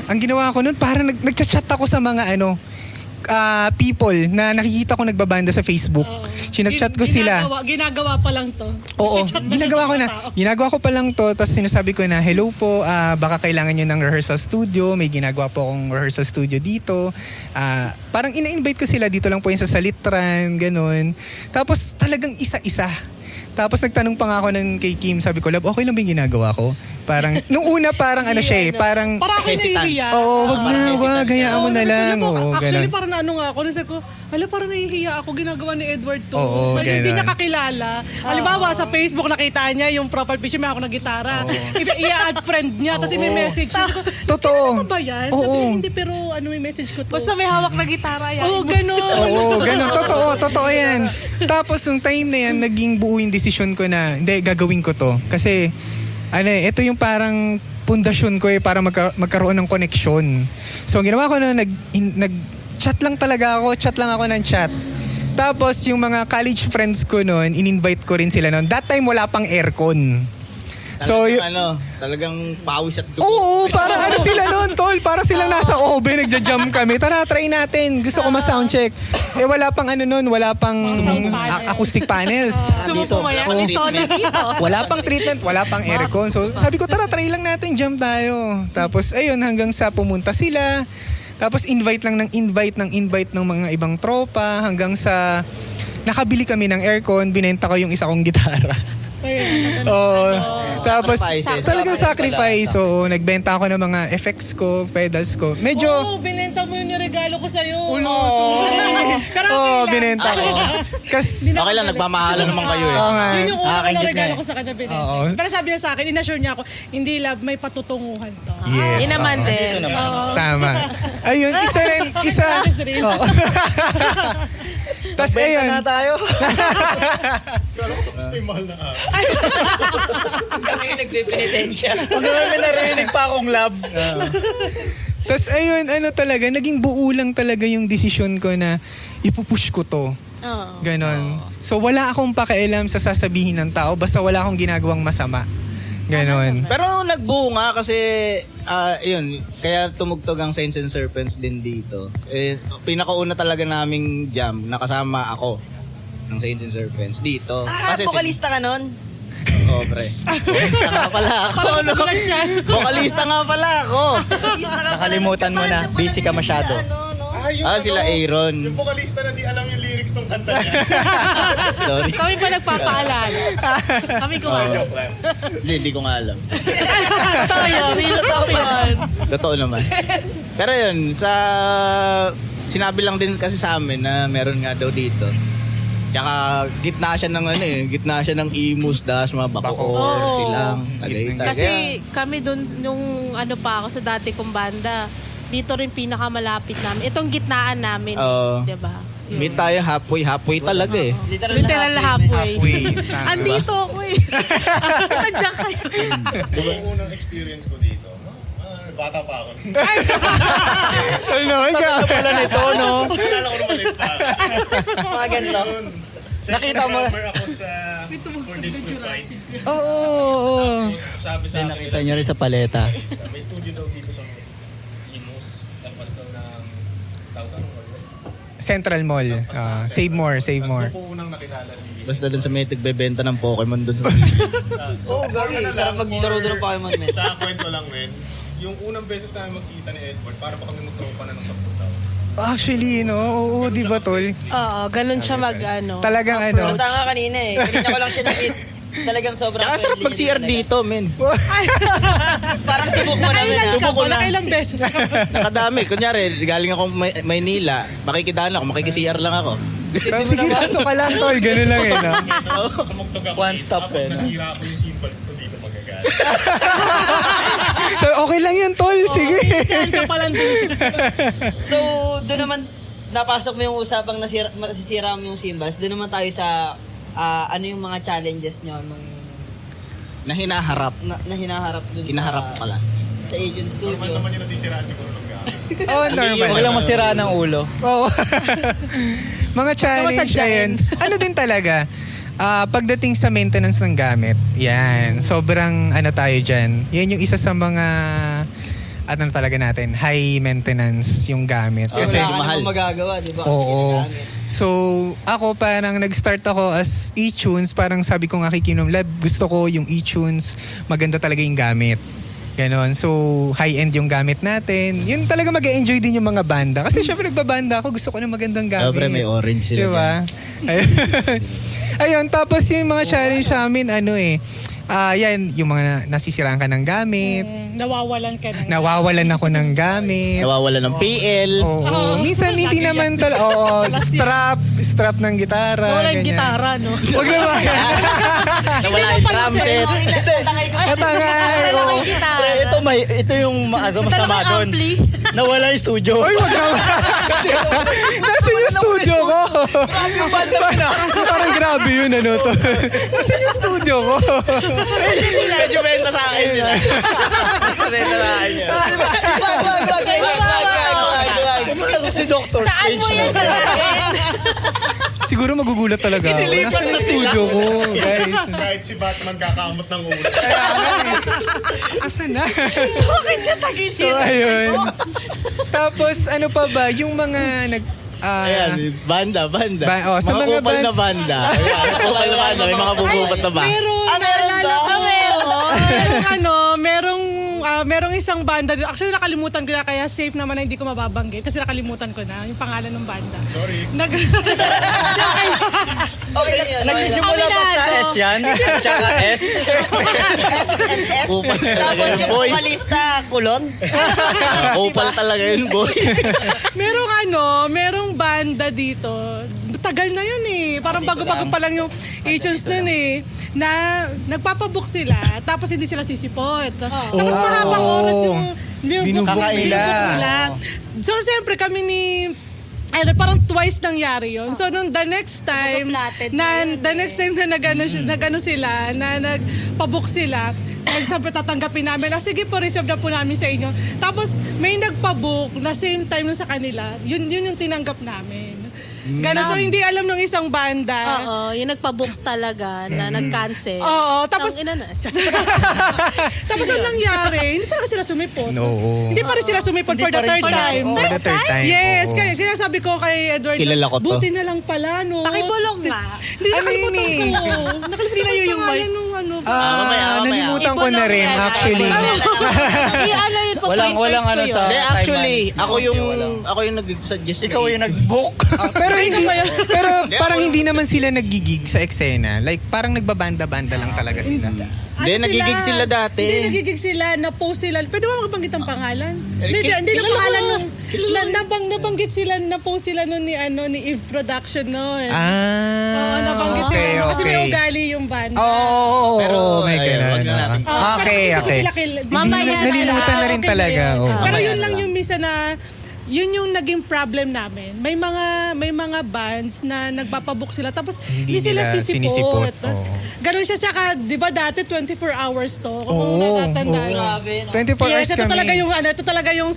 ang ginawa ko nun, parang nagchat-chat ako sa mga people na nakikita ko nagbabanda sa Facebook. Sinag-chat ko sila. Ginagawa pa lang to. Oo, Nagchat-chat na ginagawa siya ko sa na. mga tao. Ginagawa ko pa lang to, tapos sinasabi ko na, hello po, baka kailangan nyo ng rehearsal studio, may ginagawa po akong rehearsal studio dito. Parang ina-invite ko sila, dito lang po yung sa Salitran, ganun. Tapos talagang isa-isa. Tapos nagtanong pa nga ako kay Kim, sabi ko, Lab, okay lang ba yung ginagawa ko? Parang, nung una parang parang, Para ako Hesitant. nahihiya. oo, wag parang na, hesitant wag, hayaan mo na lang. Oo, Actually, ganun. parang nga ako. Nasabi ko, parang nahihiya ako. Ginagawa ni Edward to. Oo, Kaya hindi ganun. niya kakilala. Halimbawa, sa Facebook nakita niya yung profile picture, may ako na gitara. I-add friend niya, tapos may message. Sabi ko, Totoo. ano ba yan? Oo. Sabi niya, hindi, pero may message ko to. Basta may hawak na gitara yan. Oo, ganun. Oo, ganun. Totoo yan. Tapos, yung time na yan, naging buo yung decision ko na, hindi, gagawin ko to. Kasi, ito yung parang pundasyon ko para magkaroon ng connection. So, ang ginawa ko na, nag-chat lang talaga ako, chat lang ako ng chat. Tapos, yung mga college friends ko noon, in-invite ko rin sila noon. That time, wala pang aircon. So, Talagang pawis at dugo. oo, parang sila noon, tol. Parang silang nasa oven, nagja-jam kami. Tara, try natin. Gusto ko ma-soundcheck. Wala pang wala pang acoustic panels. Gusto mo pumayag ni Sony dito. Wala pang treatment, wala pang aircon. So, sabi ko, tara, try lang natin, jam tayo. Tapos, ayun, hanggang sa pumunta sila. Tapos, invite ng mga ibang tropa. Hanggang sa nakabili kami ng aircon, binenta ko yung isa kong gitara. Oo. Tapos, Sacrifices. talagang sacrifice. So, nagbenta ako ng mga effects ko, pedals ko. Medyo, Oo, binenta mo yung regalo ko sa'yo. binenta ko. Kasi, Okay lang, nagmamahalan naman kayo oo nga. Yun yung una Nakakingit ko regalo nga eh. ko sa kanya binenta. Oo. Pero sabi niya sa akin, inassure niya ako, hindi love, may patutunguhan to. Yes. Yun naman oo. din. Tama. Ayun, isa. Oo. Tapos, ayun. tayo. Kala ko tapos na yung mahal na araw. Kami yung nagpipinitensya. Huwag naman may narinig pa akong love. Tapos, ayun, talaga, naging buo lang talaga yung desisyon ko na ipupush ko to. Oo. Ganon. So, wala akong pakialam sa sasabihin ng tao basta wala akong ginagawang masama. Ganon. Pero nagbuo nga kasi, yun, kaya tumugtog ang Saints and Serpents din dito. Pinakauna talaga naming jam, nakasama ako ng Saints and Serpents dito. Kasi Vokalista ka nun? Oo, pre. Vokalista nga pala ako. No? Vokalista nga pala ako. Vokalista ka pala. Nakalimutan mo na, busy ka masyado. Sila Aaron. Yung vocalista na di alam yung lyrics ng kanta niya. Sorry. Kami pa nagpapaalala. Kami kumano. Joke lang. Hindi ko nga alam. Totoo yun. Totoo yun. Totoo naman. Pero yun, sinabi lang din kasi sa amin na meron nga daw dito. Tsaka gitna siya ng Imus, Das, mga Bacoor, Oo. Silang, Tagaytay. Kasi kami dun, nung pa ako sa dati kong banda, dito rin pinakamalapit namin. Itong gitnaan namin. Oo. Diba? Yun. Meet tayo halfway talaga eh. Literal halfway. Tama. Andito ako eh. Nandiyan kayo. Yung unang experience ko dito, bata pa ako. No, ikaw. Wala nito, no? Kailan ko naman ito pa. Mga ganito. Nakita mo. Drummer ako for this new fight. Oo. Sabi sa akin, Nakita nyo rin sa paleta. may studio daw dito sa Imus. Tapos daw ng Central Mall. Save more, save more. Kung unang nakilala si... Basta dun sa may nagbebenta ng Pokemon dun. Oo, gagi. Sarap maglaro doon ng Pokemon, men. Sa kwento lang, men. Yung unang beses namin magkita ni Edward, para pa kami magtropa na ng 10 taon. Actually, no? Oo, di ba, tol? Oo, ganun siya ano. Talagang ano. Punta nga kanina eh. Kanina ko lang siya nakit. Talagang sobrang Tsaka sarap friendly mag-CR niya dito, men. Parang subok mo namin ah. Subok ko na. Nakailang beses ka pa. Nakadami. Kunyari, galing ako Maynila, makikidaan ako, makikisi-CR lang ako. Sige, pasok ka lang, tol. Ganun lang eh, no? Tumugtog ako. One stop, Kapag eh, no? nasira ko yung symbols ko dito magagalit. So, okay lang yun, tol. Sige. Yan ka palang din. So, doon naman, napasok mo yung usapang masisira mo yung symbols. Doon naman tayo sa, ano yung mga challenges nyo nung Na hinaharap. na hinaharap dun Hinaharap pala. sa Agent Normal Studio. naman yung nasisiraan siguro ng gamit. Oh, normal. Huwag lang masira ng ulo. Oo. Mga challenge na Masadyain. yun. Ano din talaga, pagdating sa maintenance ng gamit, yan, sobrang ano tayo dyan. Yan yung isa sa mga, ano talaga natin, high maintenance yung gamit. Kasi Kasi wala ka mahal. namang magagawa, di ba? Kasi Oo. ginagamit. So, ako parang nag-start ako as eTunes. Parang sabi ko nga kay Kinom Lab, gusto ko yung eTunes, maganda talaga yung gamit. Ganon. So, high-end yung gamit natin. Yun talaga mag-enjoy din yung mga banda. Kasi syempre nagbabanda ako, gusto ko ng magandang gamit. Siyempre may orange sila. Diba? Ayun. Ayun, tapos yung mga challenge sa amin, ano eh, yan, yung mga nasisiraan ka ng gamit, Nawawalan ka na. nawawalan ako ng gamit. Nawawala ng PL. Oo. Minsan hindi naman oo, strap ng gitara. Wala yung ganyan. gitara, no? Huwag naman. Nawala yung drum set. Tatangay ko. Katangay. Wala oo. kang gitara. Ito yung masama Dalawang doon. ampli. Nawala yung studio. Oy, wag naman. Nasa yung studio ko. Parang grabe yun, ano to. Nasa yung studio ko. Medyo benta sa akin sila. Benta sa akin yun. Pumasok si Dr. Saan mo yan gagawin? Siguro magugulat talaga ako. Nasa yung studio ko, guys. Kahit si Batman kakaamot ng ulo. Asan na? Bakit ka tagil So, ayun. Tapos, ano pa ba? Yung mga Ayan, banda. Sa mga kupal na bands. banda. Ayan, kupal na banda. May mga bubukot na ba? Meron, naalala ko. Merong isang banda. Actually, nakalimutan ko na, kaya safe naman na hindi ko mababanggit. Kasi nakalimutan ko na yung pangalan ng banda. Sorry. Okay lang yun. Nagsisimula pa sa S yan? Tsaka S? SSS. Kupal talaga Tapos yun, yung boy. vocalista, kulon. Kupal talaga yun, boy. merong banda dito. Tagal na yun eh. Parang bago-bago pa lang yung iTunes nun eh. Na nagpapabook sila, tapos hindi sila sisipot. Tapos mahabang oras yung Binubuk nila. So, siyempre kami ni parang twice nangyari yun. So, nung the next time na nagano sila, na nagpabook sila, sabi tatanggapin namin, sige po, reserve na po namin sa inyo. Tapos, may nagpabook na same time nun sa kanila, yun yung tinanggap namin. Gano'n, so hindi alam ng isang banda. Oo, yung nagpabook talaga na nag-cancel. Oo, tapos Tangina na. tapos ang nangyari, hindi talaga sila sumipot. Oo. Hindi pa rin sila sumipot for the third time. For the third time. Yes, oo. kaya sinasabi ko kay Edward, Kilala ko to. buti na lang pala, no? Pakibulong nga. Hindi, Ano nakalimutan yun eh? ko. Nakalimutan ko yung pangalan nung ano. mamaya. Nalimutan ko na rin, actually. I-ano yun po, Walang pointers ano ko yun. sa- Hindi, actually, Time ako yung nag-suggest. Ikaw yung nag-book. Pero hindi, pero parang hindi naman sila nagigig sa eksena. Like, parang nagbabanda-banda lang talaga sila. Hindi, nagigig sila dati. Hindi, nagigig sila, na-post sila. Pwede mo makabanggit ang pangalan? Hindi na kilala pangalan ko. nung, nabanggit sila, na-post sila nun ni Eve Production noon. Oo, nabanggit sila. okay, Kasi may okay. ugali yung banda. Oo, Pero, may ayun, ganun. wag na natin. Okay, Pero hindi ko okay. sila Mamaya na Nalimutan na rin Okay talaga. yun. oo. Pero Mamaya yun na lang lang. yung misa na yun yung naging problem namin. May mga bands na nagpapabook sila tapos Hindi hindi sila nila sisipot. sinisipot, oo. Ganun siya, tsaka di ba dati 24 hours to? Kung Oo, natatandaan. oo. Grabe, no? 24 hours Yes, ito kami. talaga yung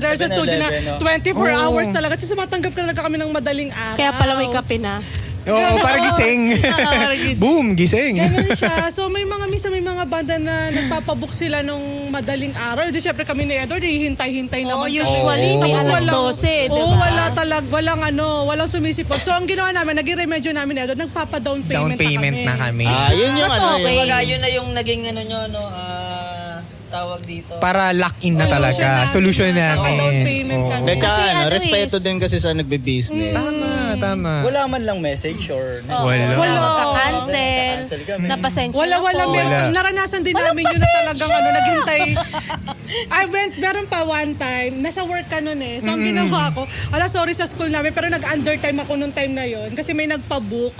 there's a studio na 7-Eleven, no? 24 Oo. hours talaga. Kasi sumatanggap talaga kami ng madaling araw. Kaya pala may kape na. Oo, para gising. Para gising. Boom, gising. Ganun siya. So may mga banda na nagpapabook sila nung madaling araw. Di syempre kami ni Edward, hihintay-hintay naman. Usually, may Tapos alas 12, di Oo, ba? walang sumisipot. So ang ginawa namin, naging remedyo namin ni Edward, nagpapa-down Down payment, payment na kami. Yun yung Mas ano, okay. yun na yung naging ano nyo, no, tawag dito. Para lock-in na talaga. Solution namin. Down payment Oo. kami. Hindi, tsaka Kasi ano respeto is- din kasi sa nagbe-business. Tama. Wala man lang message or... Wala. Magka-cancel. kami. Napasensya Wala. na po. Wala. Naranasan din namin yun na talagang naghintay. Meron pa one time, nasa work ka nun eh. So ang ginawa ko, sorry sa school namin, pero nag-undertime ako nung time na yun. Kasi may nagpa-book.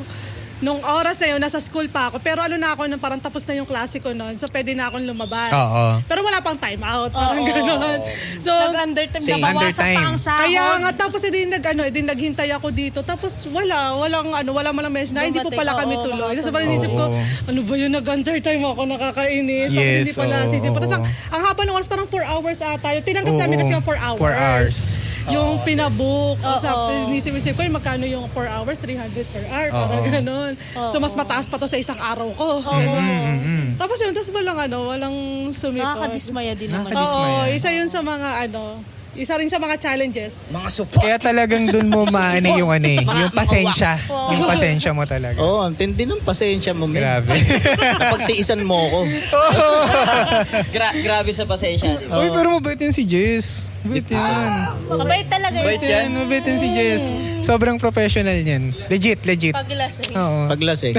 Nung oras na yun, nasa school pa ako. Pero na ako, nung parang tapos na yung klase ko nun. So pwede na akong lumabas. Oo. Pero wala pang time out. Parang gano'n. So, Nag-undertime, Same. nabawasan Undertime. pa ang sahod. kaya nga, tapos naghintay ako dito. Tapos wala malang message na, hindi po pala kami Oo, tuloy. mga Tapos parang inisip ko, Oo. ano ba yun, nag-undertime ako, nakakainis. Tapos Yes, hindi pala oo, sisipot. Tapos oo. ang haba ng oras, parang 4 hours ata. Tinanggap namin Oo, kasi yung 4 hours. 4 hours. Yung pinabook. Oo. Inisip ko, magkano yung 4 hours, 300 per hour. Parang Oo. gano'n. So mas mataas pa to sa isang araw ko. Tapos yun, walang sumipot. Nakakadismaya din naman. Nakakadismaya. Oo, isa yun sa mga isa rin sa mga challenges. Mga support. Kaya talagang dun mo maano yung yung pasensya. Yung pasensya mo talaga. Oo, ang tindi ng pasensya mo, man. Grabe. Napagtiisan mo ko. Grabe sa pasensya, di ba? Uy, pero mabait yan si Jess. Mabait yan. Mabait talaga yun. Bait yan. Mabait yan si Jess. Sobrang professional yan. Legit. Paglas eh. Oo. Paglas eh.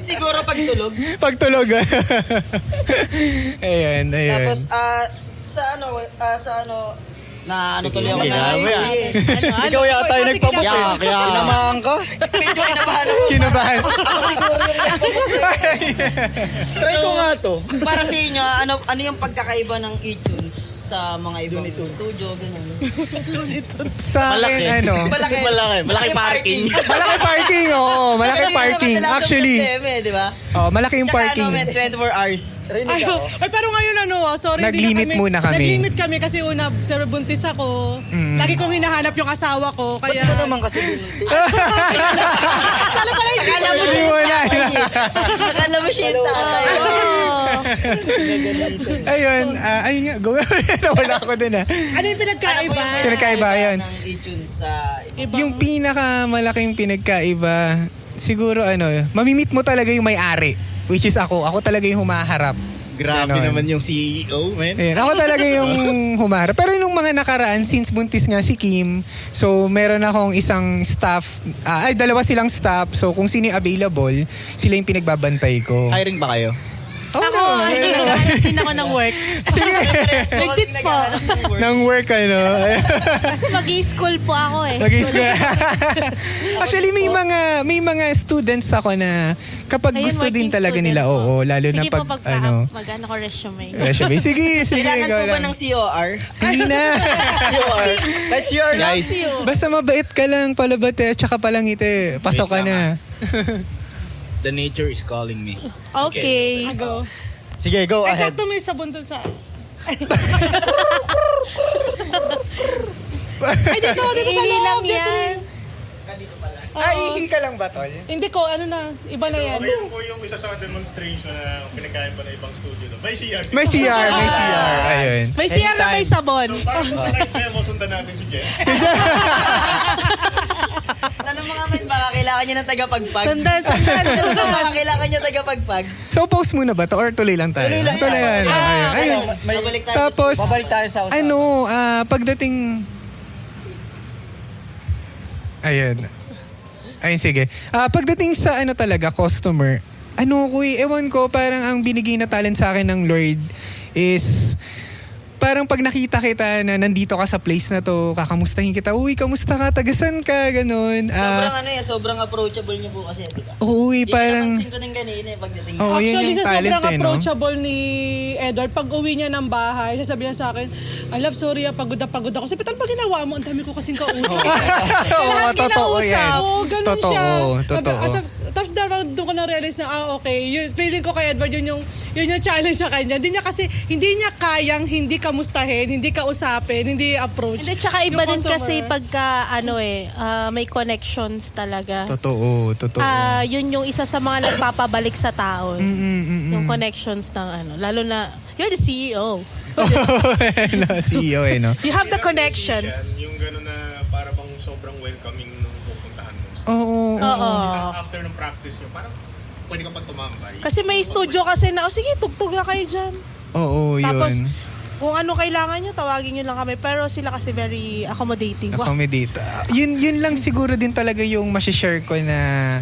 Siguro pagtulog. Pagtulog. Ayan. Tapos, sa ano, na ano tuloy ako sige, na. grabe, Ikaw yata yung nagpabot eh. Kaya. Tinamahan ka. Medyo kinabahan ako. Kinabahan. Ako siguro yung nagpabot eh. Try ko nga to. Para sa inyo, ano yung pagkakaiba ng iTunes sa mga ibang studio, gano'n? Sa akin, Malaki parking. Malaki parking, oo. Malaki parking. Actually, di ba? malaki yung Tsaka parking. 24 hours. Rinig ako. Ay, pero ngayon sorry. Nag-limit muna kami. Nag-limit kami kasi una, sir, buntis ako. Lagi kong hinahanap yung asawa ko. Kaya, Ito naman kasi buntis. sana pala hindi Akala mo siya yung tatay eh. Akala mo siya yung tatay. Ayun, ayun nga, go. Nawala ako dun Ano yung pinagkaiba? Pinagkaiba yan. ng iTunes sa Yung pinakamalaking pinagkaiba, siguro mamimit mo talaga yung may-ari. Which is ako. Ako talaga yung humaharap. Grabe Ganon. naman yung CEO, man. Ayan, ako talaga yung humarap. Pero yung mga nakaraan, since buntis nga si Kim, so meron akong isang staff, dalawa silang staff. So kung sino yung available, sila yung pinagbabantay ko. Hiring ba kayo? Oo Ako, naman. naghahanap din ako ng work. Sige. Legit po. Nang work, Kasi mag-i-school po ako eh. Actually, may mga students ako na kapag Ayun, gusto din working talaga student nila, po. oo, lalo na Sige pag, po, mag-ano ko resume. resume. Sige, Kailangan go po ba lang. ng COR? Hindi na. That's your Guys, Basta mabait ka lang, palabate, tsaka palangite, pasok ka na. the nature is calling me. Okay. Go. Sige, go Ay, ahead. sakto may sabon dun sa... Ay, dito sa Ihi loob. lang Yes, yan. rin. Ay, ka lang ba, tol? Hindi ko, iba na yan. Ayun po yung isa sa demonstration na pinagkain pa na ibang studio. May CR. May CR. Ayun. May CR na may sabon. So para sa night demo, sundan natin si Jess. Tanong mga men, baka kailangan niya ng tagapagpag. Sundan. Baka kailangan niya tagapagpag. So, post muna ba to or tuloy lang tayo? Tuloy yan. Ayun. Ayun. Babalik tayo. Tapos, Babalik tayo sa usapan. pagdating... Ayun, sige. Pagdating sa talaga, customer, ewan ko, parang ang binigay na talent sa akin ng Lord is... Parang pag nakita kita na nandito ka sa place na to, kakamustahin kita, uy, kamusta ka, tagasan ka, ganun. Sobrang approachable niyo po kasi, di ba? Uy, parang... Napansin ko din kanina pagdating. Oo, yun Actually, yung sa talent sobrang no? approachable ni Edward, pag uwi niya ng bahay, sasabihin niya sa akin, I love, sorry, pagod ako. Sabi, tal, pag ginawa mo, ang dami ko kasing kausap. Oo, totoo yan. Oo, ganun Totoo, siya. totoo. Tapos doon ko na-realize na, okay, feeling ko kay Edward, yun yung challenge sa kanya. Hindi niya kayang hindi kamustahin, hindi kausapin, hindi approach. Hindi, tsaka iba yung din kasi customer. pagka may connections talaga. Totoo. Yun yung isa sa mga nagpapabalik sa tao. Yung Mm. connections ng lalo na, you're the CEO. CEO no? You have the connections. Yung gano'n na para bang sobrang welcoming nung pupuntahan mo. Oo. After ng practice nyo, parang pwede ka pa tumambay. Kasi may studio kasi na, sige, tugtog na kayo dyan. Oo, Tapos, yun. kung ano kailangan nyo, tawagin nyo lang kami. Pero sila kasi very accommodating. Wow. Accommodate. Yun lang siguro din talaga yung masishare ko na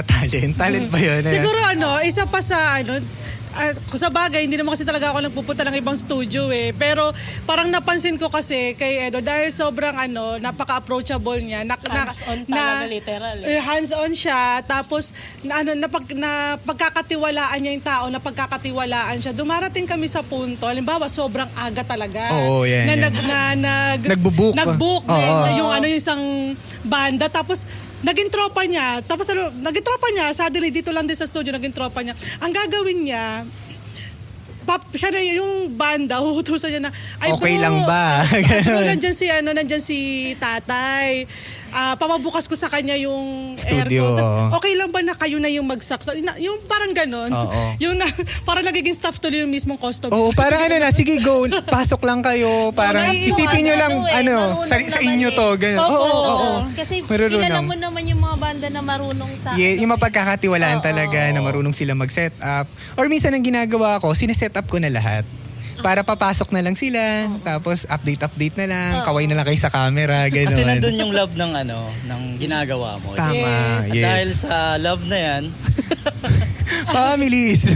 talent. Talent ba yun? Siguro isa pa sa kung sa bagay, hindi naman kasi talaga ako nagpupunta ng ibang studio eh. Pero parang napansin ko kasi kay Edo, dahil sobrang napaka-approachable niya. Hands-on talaga, literal eh. Hands-on siya. Tapos, pagkakatiwalaan niya yung tao, pagkakatiwalaan siya. Dumarating kami sa punto, halimbawa, sobrang aga talaga. Oo, yan, yan. Nagbo-book. Nag-book. Oo. Yung isang banda. Tapos, naging tropa niya. Tapos suddenly dito lang din sa studio, naging tropa niya. Ang gagawin niya, siya na yung banda, huhutusan niya na, ay Okay bro, lang ba? bro, nandyan si tatay. Papabukas ko sa kanya yung Studio. aircon. Tapos, okay lang ba na kayo na yung magsaksa? Yung parang ganon. Oo. Yung parang nagiging staff tuloy yung mismong customer. Oo, parang sige go, pasok lang kayo. Parang isipin nyo lang, marunong sa naman inyo to, gano'n. Oo. Kasi Marunong. kilala mo naman yung mga banda na marunong sa... Yung mapagkakatiwalaan Oo. talaga na marunong sila mag-set up. Or minsan ang ginagawa ko, sineset up ko na lahat. Para papasok na lang sila, tapos update na lang, kaway na lang kayo sa camera, gano'n. Kasi nandun yung love ng ng ginagawa mo. Tama, At yes. dahil sa love na yan, Families.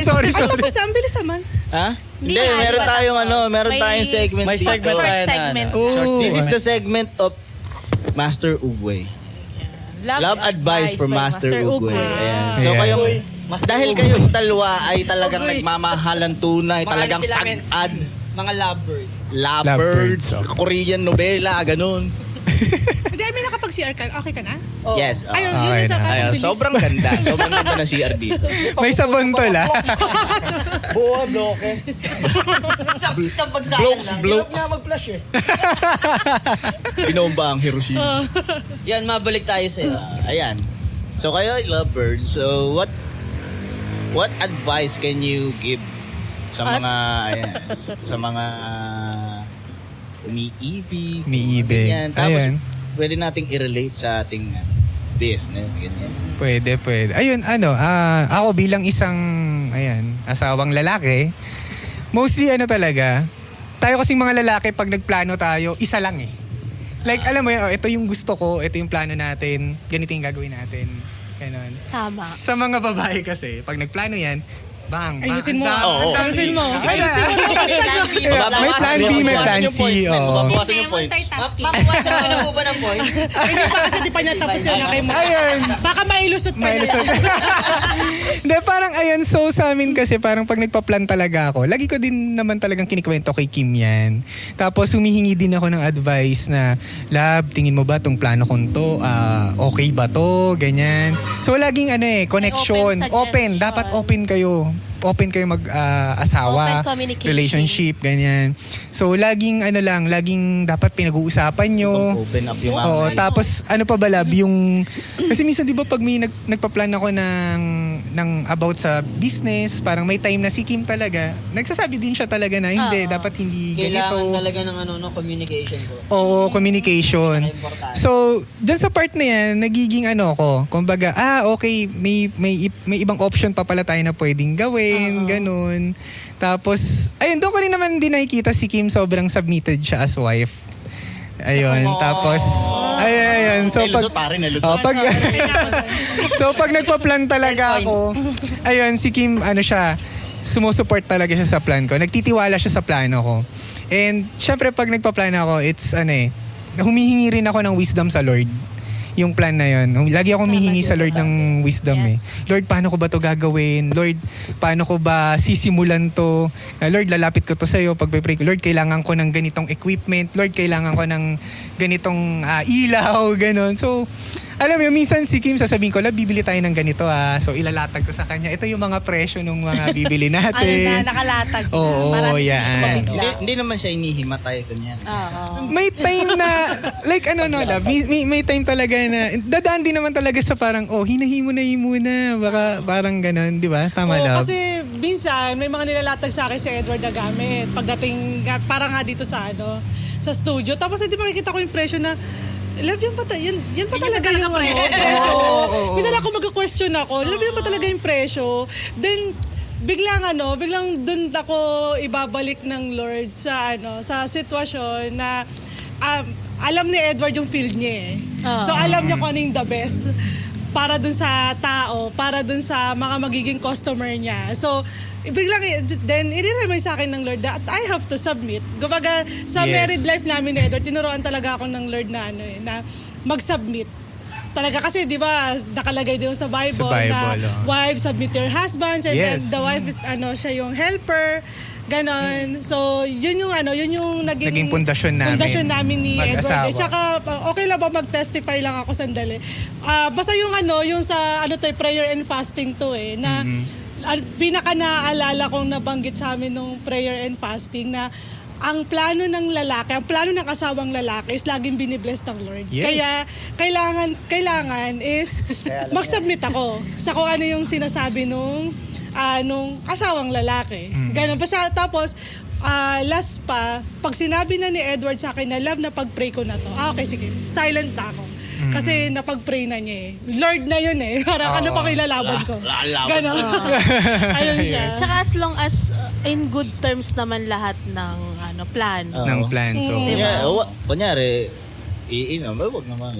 Sorry. Ay, tapos ang bilis naman. Ha? Hindi, Hindi, meron iba tayong tapos. meron May tayong segment may dito. segment Short tayo segment. na. Short Oh. This is segment. the segment of Master Ugwe. Love advice from Master Ugwe. Ayan. So Yeah. kayo, Master dahil Ugwe. kayong dalawa ay talagang nagmamahalan tunay, talagang sila, men? sagad. Mga lovebirds. Lovebirds, Lovebirds. Korean novela, ganun. Hindi, I mean, nakapag-CR ka. Okay ka na? Oh. Yes. Ayun, Okay yun yung sa na. Ayun, bilis. sobrang ganda. Sobrang ganda ng CR dito. May sabon to la. buo, bloke. Isang bagsakan lang. Blokes. Hirap nga mag-flush eh. Binomba ang Hiroshima. Yan, mabalik tayo sa'yo. Ayan. So kayo ay lovebirds. So what advice can you give sa mga sa mga umiibig? Umiibig. Ganyan. Tapos Ayan. pwede nating i-relate sa ating business, ganyan. Pwede. Ayun, ako bilang isang, asawang lalaki, mostly talaga, tayo kasing mga lalaki, pag nagplano tayo, isa lang eh. Like, alam mo yun, ito yung gusto ko, ito yung plano natin, ganito yung gagawin natin. Ganon. Tama. Sa mga babae kasi, pag nagplano yan, bang. Ayusin mo. Oo. Ayusin mo. May Mababawasan plan B, may plan yung C, points, man. oo. Mababawasan yung points. Mabawasan mo na po ba ng points? Hindi pa kasi di pa niya tapos yun. Ayun. Baka mailusot pa niya. Hindi, parang so sa amin kasi parang pag nagpa-plan talaga ako, lagi ko din naman talagang kinikwento kay Kim yan. Tapos humihingi din ako ng advice na, Lab, tingin mo ba tong plano kong to? Okay ba to? Ganyan. So laging connection. Open suggestion. Dapat open kayo. Open kayo mag-asawa, Open communication. relationship, ganyan. So laging laging dapat pinag-uusapan nyo. Open up yung Oo, mind. tapos ano pa ba lab yung kasi minsan 'di ba pag may nagpa-plan ako ng about sa business, parang may time na si Kim talaga. Nagsasabi din siya talaga na hindi dapat hindi Kailangan ganito. talaga ng communication ko. Oo, communication. Importante. So, dyan sa part na yan, nagiging ko, kumbaga, okay, may ibang option pa pala tayo na pwedeng gawin, ganun. Tapos, ayun, doon ko rin naman din nakikita si Kim sobrang submitted siya as wife. Ayun, tapos, ayun. So, Lusot, pare, nalusot. pag nagpa-plan talaga 10 ako, ayun, si Kim, siya, sumusuport talaga siya sa plan ko. Nagtitiwala siya sa plano ko. And, syempre, pag nagpa-plan ako, it's, humihingi rin ako ng wisdom sa Lord. Yung plan na yun. Lagi ako humihingi sa Lord ng wisdom Lord, paano ko ba to gagawin? Lord, paano ko ba sisimulan to? Lord, lalapit ko to sa'yo. Pag-pray ko, Lord, kailangan ko ng ganitong equipment. Lord, kailangan ko ng ganitong ilaw, ganon. So, alam mo, minsan si Kim sasabihin ko, bibili tayo ng ganito So ilalatag ko sa kanya. Ito yung mga presyo ng mga bibili natin. Ayun na, nakalatag na. Oo, Marami yan. siyang mabigla. Hindi naman siya inihimatay kunyari. Oo. May time na, like love, may time talaga na, dadaan din naman talaga sa parang, hinahin mo na, baka parang ganun, di ba? Tama, Oo, love. kasi minsan may mga nilalatag sa akin si Edward na gamit pagdating para nga dito sa sa studio. Tapos hindi makikita ko yung presyo na love, yan pa talaga yung presyo. Minsan ako mag-question ako, love, yan pa talaga yung presyo. Then biglang dun ako ibabalik ng Lord sa sa sitwasyon na alam ni Edward yung field niya So alam niya kung ano yung the best para dun sa tao, para dun sa mga magiging customer niya. So, biglang, then, i-remind sa akin ng Lord that I have to submit. Kumbaga, sa married life namin ni Edward, tinuruan talaga ako ng Lord na, na mag-submit. Talaga kasi, di ba, nakalagay din sa Bible, na wife, submit your husbands, and then the wife, siya yung helper. Ganon. So, yun yung naging pundasyon namin ni mag-asawa. Edward. Tsaka, okay lang ba mag-testify lang ako sandali? Basta yung yung sa prayer and fasting to na pinaka naaalala kong nabanggit sa amin nung prayer and fasting na ang plano ng lalaki, ang plano ng asawang lalaki is laging binibless ng Lord. Yes. Kaya kailangan is mag-submit ako sa kung ano yung sinasabi nung asawang lalaki. Ganun. Basta tapos, last pa, pag sinabi na ni Edward sa akin na love na pag-pray ko na to, okay, sige, silent na ako. Kasi napag-pray na niya Lord na yun Parang ano pa kilalaban ko. Ganun. Ayun siya. Tsaka as long as in good terms naman lahat ng plan. Ng plan. So, Kunyari, iinom, wag naman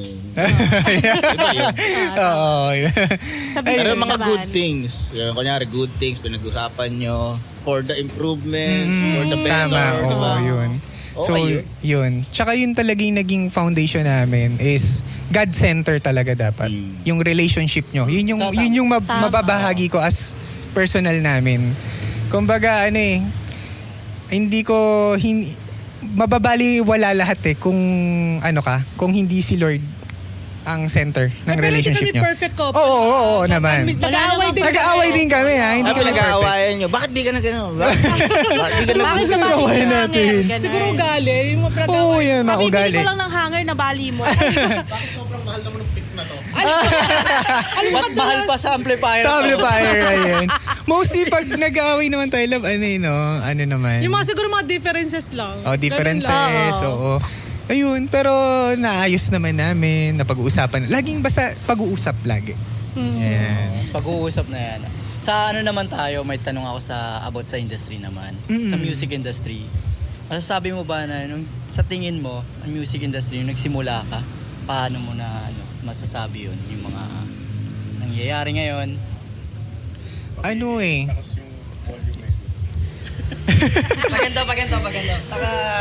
Oo. Pero mga good things. Kunyari, good things, pinag-usapan nyo for the improvements, for the better. Tama, diba? yun. So, Okay, yun. Tsaka yun talaga yung naging foundation namin is God-center talaga dapat. Yung relationship nyo. Yun yung mababahagi ko as personal namin. Kumbaga, hindi ko, mababali wala lahat kung kung hindi si Lord ang center ng relationship nyo. Pero hindi kami perfect couple. Oo, naman. Nag-aaway din kami Ano hindi kami perfect. nag-aawayan nyo? Bakit di ka na gano'n? Bakit di ka na Bakit gusto? ka Nag-aaway natin. Siguro ugali. Yung Oo, yan, mga Bibili ugali. ko lang ng hanger na bali mo. Ba't mahal pa sa amplifier? Sa amplifier, ayun. Mostly pag nag-aaway naman tayo, love, ano naman. Yung mga siguro mga differences lang. Differences, oo. Ayun, pero naayos naman namin, napag-uusapan. Laging basta pag-uusap lagi. Yan. Pag-uusap na yan. Sa naman tayo, may tanong ako about sa industry naman. Sa music industry. Masasabi mo ba na sa tingin mo, ang music industry, nung nagsimula ka, paano mo na masasabi yun? Yung mga nangyayari ngayon? Paganda.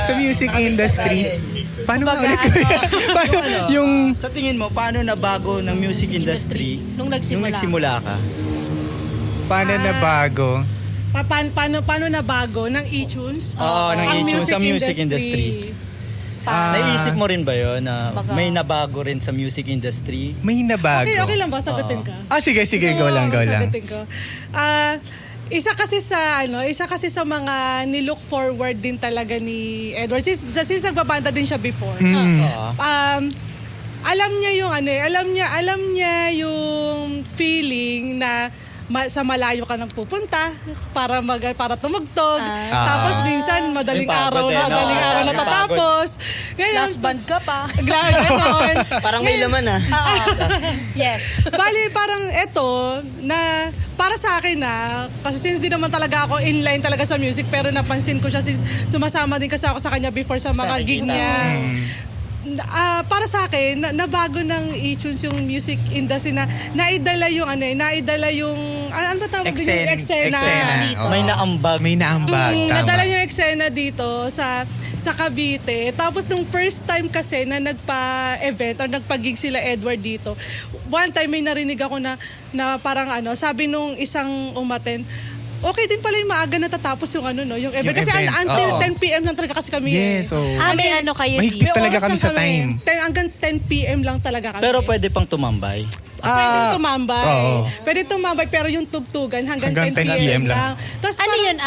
Sa music industry, paano ba ulit? Sa tingin mo, paano nabago ng music industry Nung nagsimula ka? Paano na bago? Paano nabago ng iTunes? Oo, ng ang iTunes sa music industry. Naisip mo rin ba yun na may nabago rin sa music industry? May nabago. Okay lang ba? Sagutin ka. Sige, go lang. Sagutin ko. Isa kasi sa mga nilook forward din talaga ni Edward. Since nagbabanda din siya before. Alam niya yung feeling na sa malayo ka nang pupunta para tumugtog. Tapos minsan madaling araw na tatapos. Ngayon, Last band ka pa. Ganon. Parang may laman Yes. Bali, parang eto, na para sa akin kasi since di naman talaga ako inline talaga sa music, pero napansin ko siya since sumasama din kasi ako sa kanya before sa mga gig niya. Para sa akin, nabago ng iTunes yung music industry na naidala yung ano ba tawag din yung eksena. May naambag. Tama. Nadala yung eksena dito sa Cavite. Tapos nung first time kasi na nagpa-event or nagpa-gig sila Edward dito, one time may narinig ako na parang sabi nung isang umaten, okay din pala yung maaga natatapos yung ano no, yung event. Yung Kasi event, until oo. 10 p.m. lang talaga kasi kami Yes, so may ano kayo mahigpit dito? talaga oras kami lang sa time. Hanggang 10 p.m. lang talaga kami. Pero pwede pang tumambay. Pwede tumambay. oo. Pwede tumambay pero yung tugtugan hanggang 10 Hanggang 10 p.m. lang. lang. Tapos Ano yun,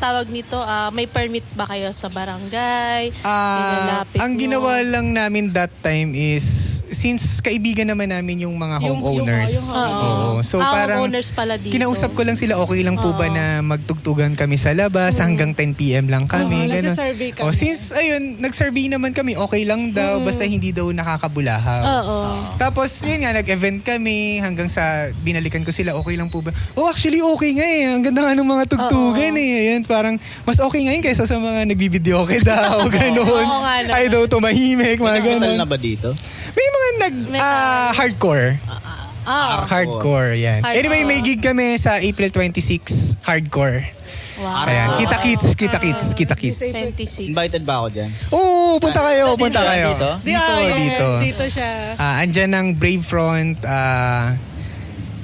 tawag nito, may permit ba kayo sa barangay? Nilalapit Ang nyo? ginawa lang namin that time is, since kaibigan naman namin yung mga homeowners. Oo. So parang homeowners pala dito. kinausap ko lang sila, okay lang po ba na magtugtugan kami sa labas hanggang 10 p.m. lang kami. Oo, ganun. nagsasurvey kami. Oh, since ayun, nag-survey naman kami, okay lang daw, basta hindi daw nakakabulahaw. Oo. Tapos yun nga, nag-event kami hanggang sa binalikan ko sila, okay lang po ba? Oh, actually okay nga eh. Ang ganda nga ng mga tugtugan eh. Ayan, parang mas okay nga yun kaysa sa mga nagbibideo kay daw, ganun. Oo nga naman. Ay daw tumahimik, mga Total ganun. na ba dito? May mga hardcore. Hardcore, yan. Hardcore. Anyway, may gig kami sa April 26, hardcore. Wow. Ayan, kita-kits. 26. Invited ba ako dyan? Oo, punta kayo. Dito? Dito. Dito siya. Andyan ang Brave Front,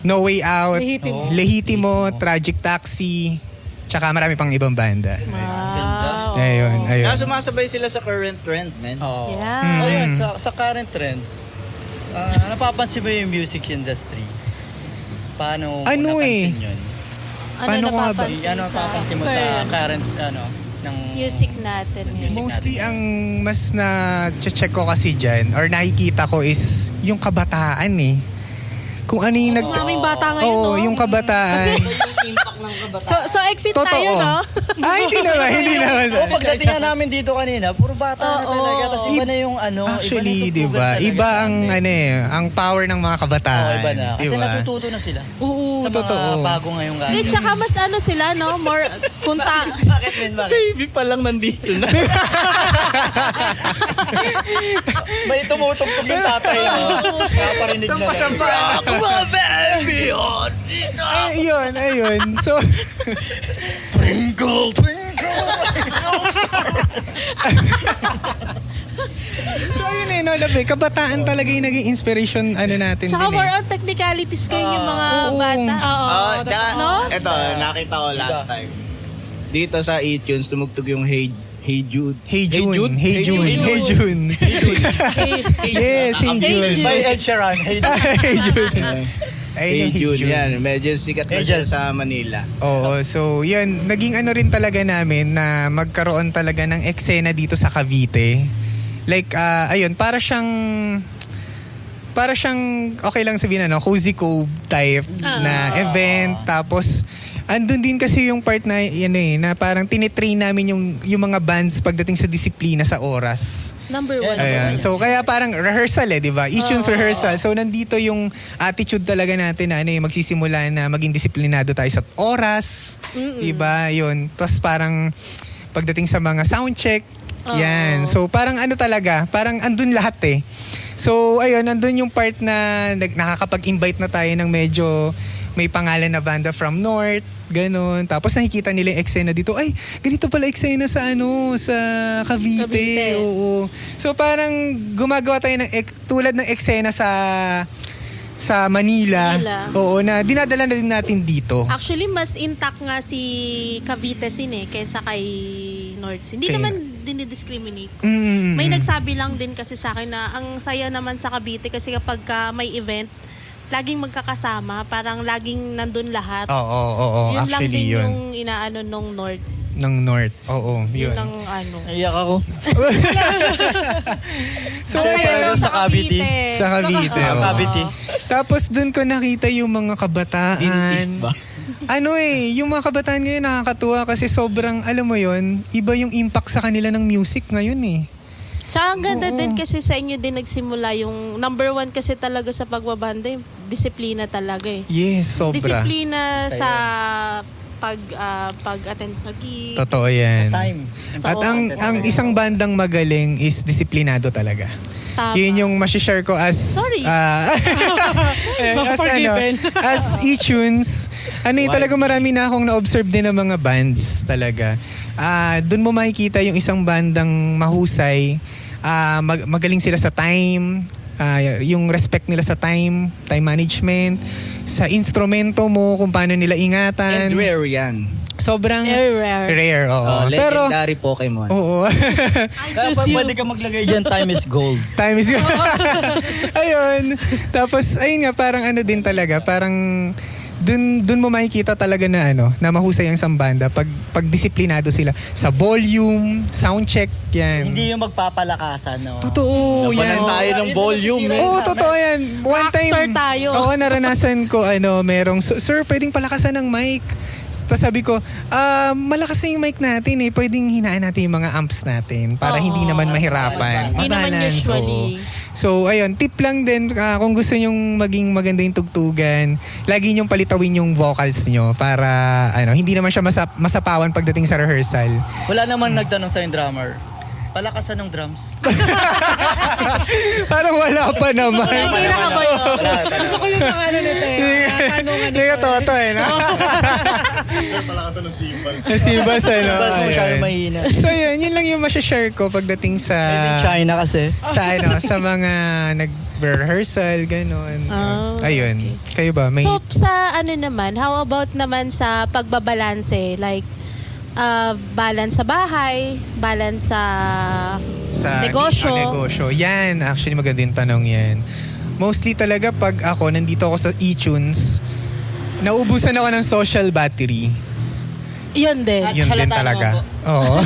No Way Out, Lehitimo. Lehitimo, Tragic Taxi, tsaka marami pang ibang banda. Wow. Ayun. Sumasabay sila sa current trend, man. Oo. Yeah. Oh, yun, sa current trends, napapansin mo yung music industry? Paano mo Ano napansin yun? Paano ko nga ba? Ano napapansin mo sa current, ng music natin. Music Mostly natin. ang mas na-check ko kasi dyan or nakikita ko is yung kabataan eh. Kung ano yung Ang daming bata ngayon, Oo, no? yung kabataan. Yung impact ng kabataan. So exit Totoo. tayo, no? Hindi naman. Oo, pagdating nga namin dito kanina, puro bata na talaga. Tapos iba na yung Actually, iba na di yung ba? tugtugan Iba talaga ang namin. ang power ng mga kabataan. Oo, iba na. Kasi Di ba? natututo na sila. Oo, Sa totoo. mga bago ngayong Hindi, gadget. tsaka mas ano sila, no? More, kunta. Bakit, men? Bakit? Baby pa lang nandito na. May tumutugtog yung tatay, no? Nakaparinig na lang. Ayun. So, Twinkle, twinkle. so ayun eh, no, labi. Kabataan talaga yung naging inspiration natin Tsaka din more eh. on technicalities kayo yung mga Oo. bata. Tsaka, No? ito, nakita ko last time. Dito sa iTunes, tumugtog yung Hey Jude. Hey June. Hey Jude. Yes, Hey June. By Ed Sheeran. Hey, Hey June. Hey Jude, yan. Medyo sikat na Hey siya Jude. sa Manila. Oo, so yan, naging ano rin talaga namin na magkaroon talaga ng eksena dito sa Cavite. Like, ayun, para siyang, okay lang sabihin Cozy Cove type na event. Tapos, andun din kasi yung part na, na parang tinitrain namin yung mga bands pagdating sa disiplina sa oras. Number one. Ayan. So kaya parang rehearsal di ba? Each rehearsal. So nandito yung attitude talaga natin na magsisimula na maging disiplinado tayo sa oras. Di ba? Yun. Tapos parang pagdating sa mga sound check, yan. So parang talaga, parang andun lahat eh. So ayun, andun yung part na nakakapag-invite na tayo ng medyo may pangalan na banda from North, ganun. Tapos nakikita nila yung eksena dito. Ay, ganito pala eksena sa sa Cavite. Oo. So parang gumagawa tayo ng tulad ng eksena sa Manila. Oo, na dinadala na din natin dito. Actually, mas intact nga si Cavite Sin kaysa kay North. Hindi Kaya- naman dinidiscriminate. Mm. May nagsabi lang din kasi sa akin na ang saya naman sa Cavite kasi kapag may event, laging magkakasama, parang laging nandun lahat. Oo. Yun lang Actually, din yun. yung inaano nung North. Ng North. Oo, Yun yun. ang ano. Naiyak ako. So, Ang saya ayun, daw sa Cavite. Sa Cavite. Sa oo. Cavite. Tapos dun ko nakita yung mga kabataan. Dentist ba? Yung mga kabataan ngayon nakakatuwa kasi sobrang, alam mo yon, iba yung impact sa kanila ng music ngayon eh. Tsaka ang ganda din kasi sa inyo din nagsimula yung number one kasi talaga sa pagbabanda, yung disiplina talaga eh. Yes, sobra. Disiplina sa pag-attend sa gig. Totoo yan. Time. At ang isang bandang magaling is disiplinado talaga. Tama. Yun yung masishare ko as Sorry. as e-tunes. Talaga marami na akong na-observe din ng mga bands talaga. Doon mo makikita yung isang bandang mahusay, magaling sila sa time, yung respect nila sa time management. sa instrumento mo, kung paano nila ingatan. And rare yan. Sobrang Very rare. rare, oo. Pero, Legendary Pokemon. oo. Kaya pwede ka maglagay dyan, time is gold. Time is ayun. Tapos, ayun nga, parang ano din talaga, parang dun mo makikita talaga na na mahusay ang isang banda pag disiplinado sila sa volume, sound check, yan. Hindi yung magpapalakasan, no? Totoo, yan. Napalan tayo ng volume, Oo, totoo yan. One time, Rockstar tayo. Oo, naranasan ko, merong, sir, pwedeng palakasan ng mic. Tapos sabi ko, malakas na yung mic natin eh. Pwedeng hinaan natin yung mga amps natin para hindi naman mahirapan. Hindi naman Mabalance, usually. oo. So, ayun, tip lang din, kung gusto nyong maging maganda yung tugtugan, lagi nyong palitawin yung vocals nyo para, hindi naman siya masapawan pagdating sa rehearsal. Wala naman nagtanong sa yung drummer. Palakasan ng drums. Parang wala pa naman. Hindi na ka ba yun? Gusto ko yung mga nito tanungan Hindi ka toto no? Palakasan ng simbal. Nasibas, Bas mo siya Ayun. mahina. So yun lang yung masashare ko pagdating sa Pwede China kasi. sa mga nag-rehearsal, gano'n. Ayun. Kayo ba? May So, sa naman, how about naman sa pagbabalanse? Like, balance sa bahay, balance sa negosyo. negosyo. Yan, actually maganda yung tanong yan. Mostly talaga pag ako, nandito ako sa eTunes, naubusan ako ng social battery. Yun din. At Yun din halata talaga. naman Oo.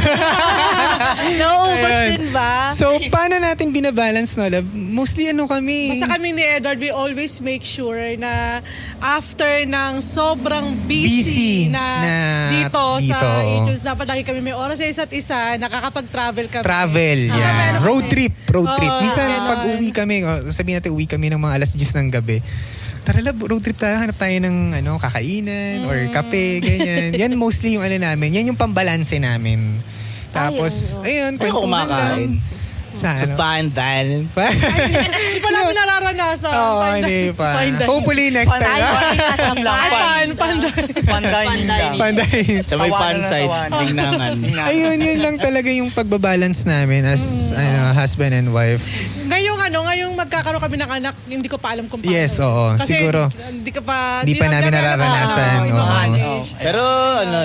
Nauubos Ayun. din ba? So, paano natin binabalance, no, love? Mostly kami? Basta kami ni Edward, we always make sure na after ng sobrang busy na dito sa iTunes, dapat lagi kami may oras sa isa't isa, nakakapag-travel kami. Travel, Ah, yan. meron Road kami. trip. Oo, Minsan, ganun. pag uwi kami, sabihin natin uwi kami ng mga alas 10 ng gabi. Tara lab, road trip tayo, hanap tayo ng kakainan or kape, ganyan. Yan mostly yung namin. Yan yung pambalanse namin. Tapos, ayun, Saan ko kwentuhan kumakain? lang. Sa So fine dining. Hindi pa namin nararanasan. Oo, hindi pa. Fine dining. Hopefully next time. Pan-dining lang. Panday. Sa may Tawanan fan na side, tawanan. tingnan. Ayun, yun lang talaga yung pagbabalance namin as husband and wife. Ngayong magkakaroon kami ng anak, hindi ko pa alam kung paano. Yes, oo. Kasi Siguro. Hindi Di pa namin nararanasan, oo. Pero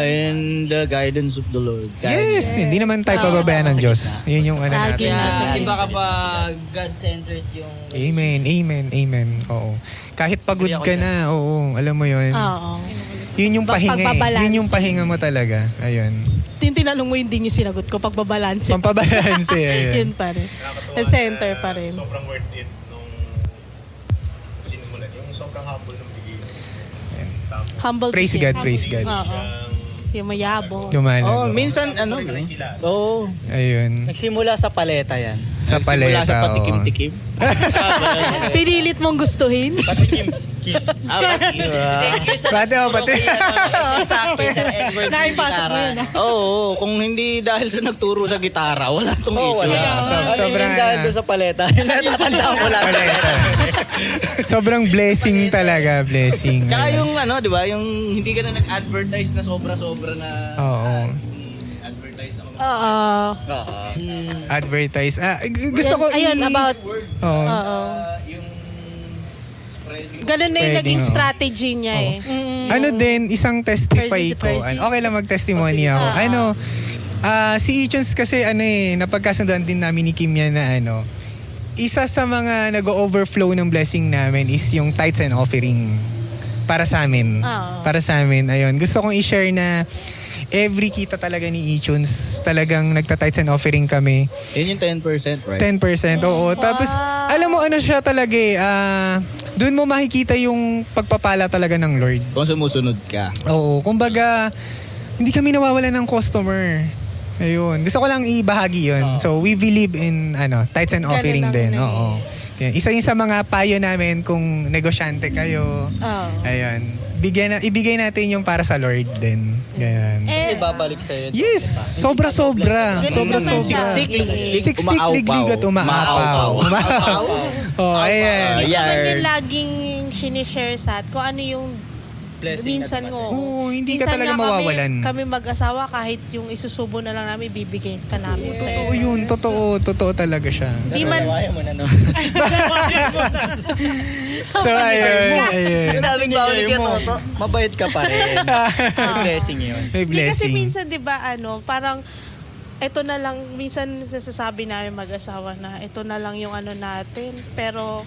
in the guidance of the Lord. Yes, hindi naman tayo pababayaan ng Diyos. Yun yung Lagi natin. na. Iba kapag God-centered yung... Amen. Oo. Kahit pagod ka na, oo, alam mo yun. Oo. Yun yung pahinga eh. Pagbabalance. Yun yung pahinga mo talaga. Ayun. Tinanong mo hindi yung sinagot ko, pagbabalanse. Pampabalance eh. Yun pa rin. The center pa rin. Sobrang worth it nung sinimulan. Yung sobrang humble ng bigay. Humble Praise begin. God, praise God. Oo. Yung mayabong. Lumalag. Minsan Oo. Ayun. Nagsimula sa paleta yan. Sa Nagsimula paleta. sa oo. patikim-tikim. Pinilit mong gustuhin? Patikim. Thank you sa Pati ako, pati. Sakto sa Edward. Naipasok mo yun. Oo, kung hindi dahil sa nagturo sa gitara, wala tong Oo, ito. wala. Sobrang dahil doon sa paleta. Natatandaan ko lang. Paleta. Sobrang blessing talaga, blessing. Tsaka yung di ba, yung hindi ka na nag-advertise na sobra-sobra na Oo. advertise na Oo. Advertise. Gusto ko Ayun, about... Oo. Oo. yung Ganun na yung Spreading, naging oo. strategy niya eh. Ano din, isang testify Percy, ko. Percy. Okay lang mag-testimony ako. Si Ichons kasi napagkasunduan din namin ni Kim yan na isa sa mga nag-overflow ng blessing namin is yung tithes and offering para sa amin. Oo. Para sa amin, ayun. Gusto kong i-share na every kita talaga ni Ichons, talagang nagta-tithes and offering kami. yun yung 10%, right? 10%, oo. Tapos, alam mo ano siya talaga doon mo makikita yung pagpapala talaga ng Lord. Kung sumusunod ka. Oo, kumbaga, hindi kami nawawalan ng customer. Ayun. Gusto ko lang ibahagi yun. So, we believe in tithes and offering Ganun lang din. yun eh. Oo. Yan. Isa yun sa mga payo namin kung negosyante kayo. Oo. Ayun. Ibigay natin yung para sa Lord din. Ganyan. Kasi babalik sa'yo. Yes! Sobra-sobra. Ganun Sobra-sobra. naman sa- Siksik, liglig at umaapaw. Oh, ayan. Yun naman Yard. yung laging sinishare sa at kung ano yung Blessing minsan na ko. Oo, hindi ka Minsan talaga nga mawawalan. Kami mag-asawa, kahit yung isusubo na lang namin, bibigay ka namin sa Totoo yun, totoo talaga siya. Di man, Dalawayan mo na, no? So, ayun. Ang daming bawal ni Toto. Mabait ka pa rin. May blessing yun. May Hindi kasi blessing. minsan, di ba, parang, ito na lang, minsan nasasabi namin mag-asawa na, ito na lang yung natin. Pero,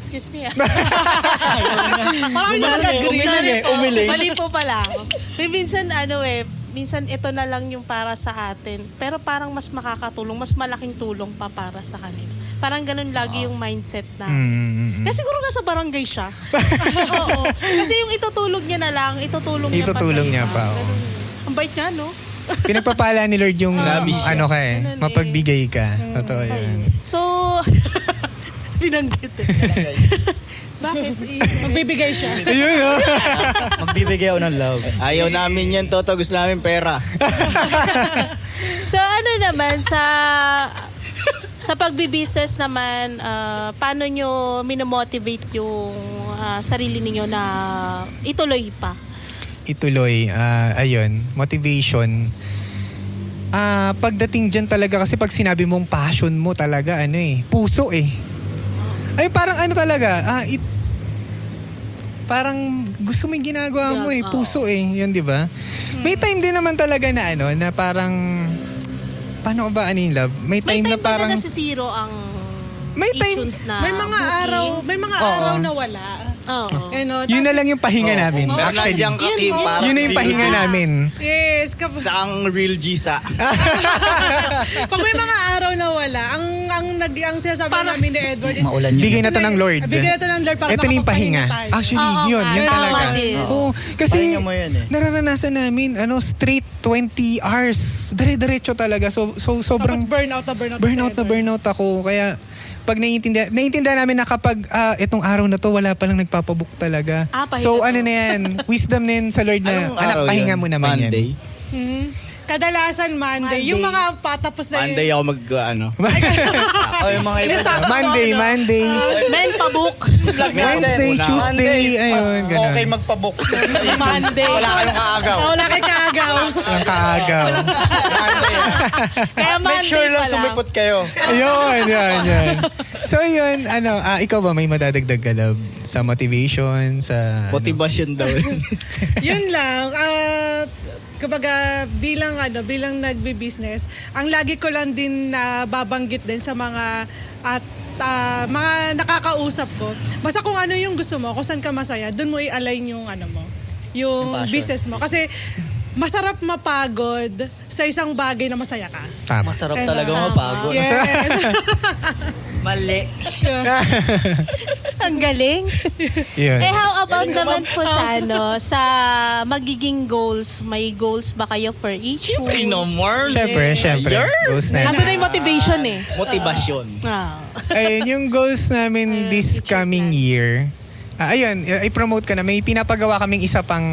excuse me parang siya mag-agree. Umiling. Mali po pala ako. Minsan, minsan ito na lang yung para sa atin. Pero parang mas makakatulong, mas malaking tulong pa para sa kanila. Parang ganun lagi yung mindset na. Kasi siguro nasa barangay siya. Oo. Kasi yung itutulog niya na lang, itutulong niya pa sa Niya iba. pa. Oo. Ganun. Ang bait niya, no? Pinagpapala ni Lord yung ano ka Ganun eh. mapagbigay ka. Totoo yun. So, binanggit eh. Bakit? Magbibigay siya. Ayun, oh. Magbibigay ako ng love. Ayaw namin yan, Toto. Gusto namin pera. So, naman, sa pagbibusiness naman, paano nyo minomotivate yung sarili ninyo na ituloy pa? Ituloy, ayun, motivation. Pagdating dyan talaga, kasi pag sinabi mong passion mo talaga, puso ay parang talaga, parang gusto mo yung ginagawa mo puso yun, di ba? May time din naman talaga na na parang, paano ka ba, love? May time na parang, na nasisiro ang may time, iTunes na May mga araw na wala. Oo. yun na lang yung pahinga namin. Pero Actually, nandiyan ka, Kim, para yun na yung pahinga namin. Yes, sa ang real Gisa. pag may mga araw na wala, ang sinasabi namin ni Edward is Maulan yun. Bigay na to ng Lord. bigyan na to ng Lord para Ito na yung pahinga. makapagpahinga tayo. Actually, Oo yun nga, talaga. tama din. Oo, kasi Pahinga mo yun nararanasan namin, straight 20 hours. Dire-diretso talaga. So sobrang Tapos burnout ako. Kaya, pag naiintindihan namin na kapag itong araw na to, wala palang nagpapabook talaga. Pahinga So, to. na yan, wisdom na yan sa Lord na, Anong araw pahinga yun? mo naman Monday? yan. Kadalasan Monday. Yung mga patapos na Monday ako Yung mga iba. Monday. Men pabook. Wednesday, Tuesday, ayun, ganun. Okay magpabook. Monday. Wala ka nung aagaw. Wala kay kaagaw. Ang kaagaw. Monday. Kaya Make Monday sure lang pala. sumipot kayo. Ayun. So, yun, ikaw ba may madadagdag ka, love? Sa motivation, sa... Motivation daw. Yun lang. Kapag bilang nagbi-business, ang lagi ko lang din babanggit din sa mga mga nakakausap ko. Basta kung ano yung gusto mo, kung saan ka masaya, doon mo i-align yung yung passion. business mo. Kasi masarap mapagod sa isang bagay na masaya ka. Tama. Masarap talaga mapagod. Yes. Mali. Ang galing. Yun. How about naman po sa magiging goals? May goals ba kayo for each Siyempre, no month? more. Siyempre. Goals na. Nandun na yung motivation Motivation. Ayun, yung goals namin this coming year. Ayun, i-promote ka na. May pinapagawa kaming isa pang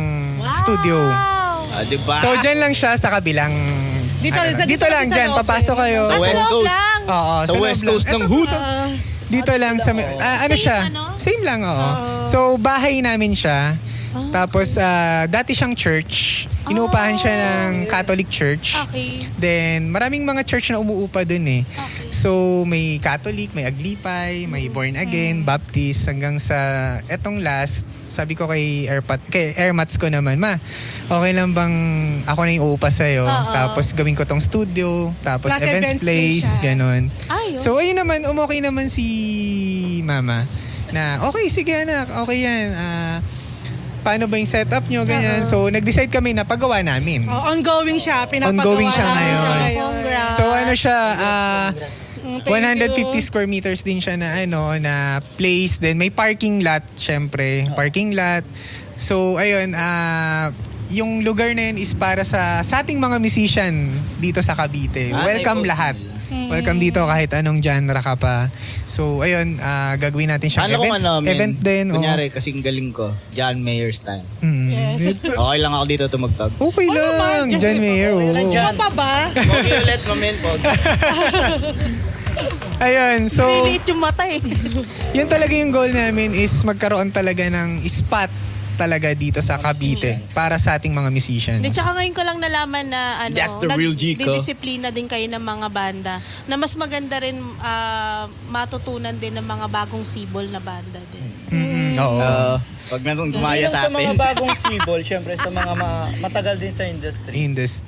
studio. Diba? So, dyan lang siya sa kabilang... Dito lang, dyan. Papasok kayo. Sa West Coast. Oo, Sa West Coast ng hood. Dito lang sa... siya? Same lang, oo. So, bahay namin siya. Tapos, dati siyang church. Inuupahan siya ng Catholic Church. Okay. Then, maraming mga church na umuupa dun eh. Okay. So, may Catholic, may Aglipay, may Born Again, Baptist, hanggang sa etong last, sabi ko kay Airmats ko naman, okay lang bang ako na yung uupa sa'yo? Tapos gawin ko tong studio, tapos Plus events events place, place siya. ganon. Ayos. So, ayun naman, okay naman si Mama na, okay, sige anak, okay yan. Paano ba yung setup nyo, ganyan. So, nag-decide kami na pagawa namin. Ongoing siya. Pinapagawa Ongoing siya namin ngayon. Congrats. So, siya, Thank 150 you. square meters din siya na na place. Then, may parking lot, syempre. Parking lot. So, ayun, yung lugar na yun is para sa ating mga musician dito sa Cavite. Welcome nai-post lahat. nila. Welcome dito kahit anong genre ka pa. So, ayun, gagawin natin siyang Ano kung event din. Kunyari, kasing galing ko, John Mayer style. Yes. Okay lang ako dito tumagtog. Okay lang. naman, John Mayer. Ikaw pa ba? Okay ulit, mamelpog. Ayun, so... Liliit yung mata eh. Yun talaga yung goal namin is magkaroon talaga ng spot talaga dito sa Cavite para sa ating mga musicians. At saka ngayon ko lang nalaman na That's the real Chico. didisiplina din kayo ng mga banda na mas maganda rin matutunan din ng mga bagong sibol na banda din. Oo. Pag natong Hindi gumaya lang sa sa mga atin. bagong sibol, syempre sa mga matagal din sa industry.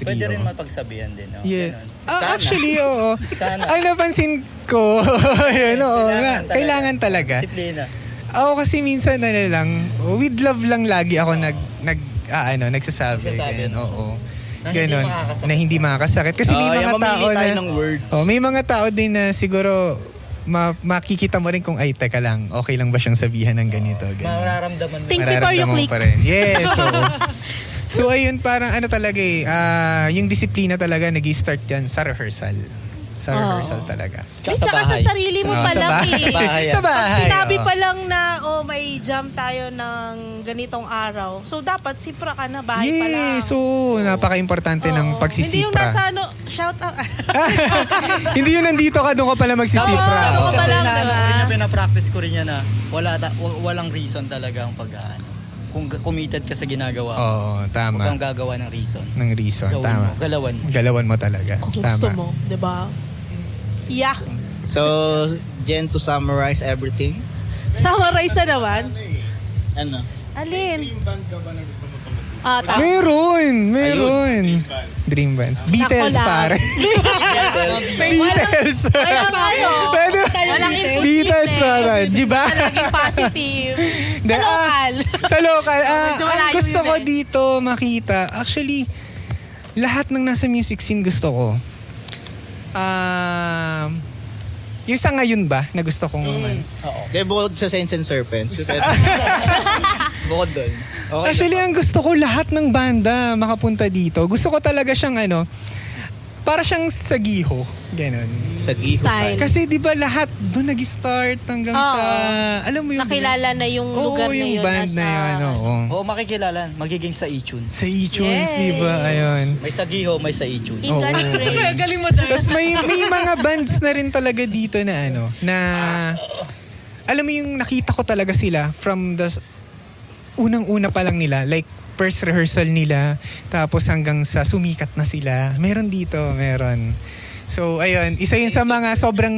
Pwede rin oo. mapagsabihan din. No? Yeah. Ganon. Actually, oo. Sana. Ang napansin ko, yun, oo nga, kailangan talaga. Disiplina. Ako kasi minsan lang, with love lang lagi ako nagsasabi. Nagsasabi. Ganun, oo. Na hindi Ganon, makakasakit. na hindi makakasakit. Kasi may mga tao mamili tayo na, ng word. may mga tao din na siguro makikita mo rin kung ay teka lang, okay lang ba siyang sabihan ng ganito. Ganun. Mararamdaman mo. Think before you Mararamdaman mo click. pa rin. Yes, oo. So ayun, parang talaga yung disiplina talaga nag-start yan sa rehearsal. Sa rehearsal talaga. Tsaka sa sarili mo pa Sa lang bahay. eh. Sa bahay. Pag sinabi oo. pa lang na, may jam tayo ng ganitong araw. So, dapat sipra ka na, bahay pa lang. Yes, so napaka-importante ng Oo. pagsisipra. Hindi yung nasa shout out. Hindi yun nandito ka, doon ka pala magsisipra. Oo, Oo. pa lang, na, diba? rin na pinapractice ko rin yan na walang reason talaga ang pag-ano. Kung committed ka sa ginagawa mo, Oo, huwag tama. kang gagawa ng reason. Ng reason, Gawin tama. mo, galawan mo. Galawan mo talaga. Kung Tama. gusto mo, di ba? Yeah. So, Jen, to summarize everything. Summarize na naman. Ano? Alin? band ka ba na gusto mo tumutulong? Tama. Meron. Dream bands. Beatles, lang. pare. Beatles. Kaya tayo. Pwede. Walang input Beatles, pare. Diba? Laging positive. Sa Da- lokal. Sa local. Medyo Ang malayo gusto yun ko eh. dito makita, actually, lahat ng nasa music scene gusto ko. Yung sa ngayon ba, na gusto kong... Kaya bukod sa Saints and Serpents. Bukod doon. Okay Actually, ang gusto ko lahat ng banda makapunta dito. Gusto ko talaga siyang para siyang sagiho. Ganon. sa Giho. Style. Kasi di ba lahat doon nag-start hanggang Oo. sa... Alam mo yung... Nakilala na yung lugar na yung yun. band na yun. Oo. Oo, makikilala. Magiging sa iTunes. Sa iTunes, Yes. di ba? Ayun. May sa Giho, may sa iTunes. In God's grace. Galing mo tayo. Tapos may mga bands na rin talaga dito na na alam mo yung nakita ko talaga sila from the unang-una pa lang nila, like first rehearsal nila, tapos hanggang sa sumikat na sila. Meron dito, meron. So, ayun, isa yun sa mga sobrang...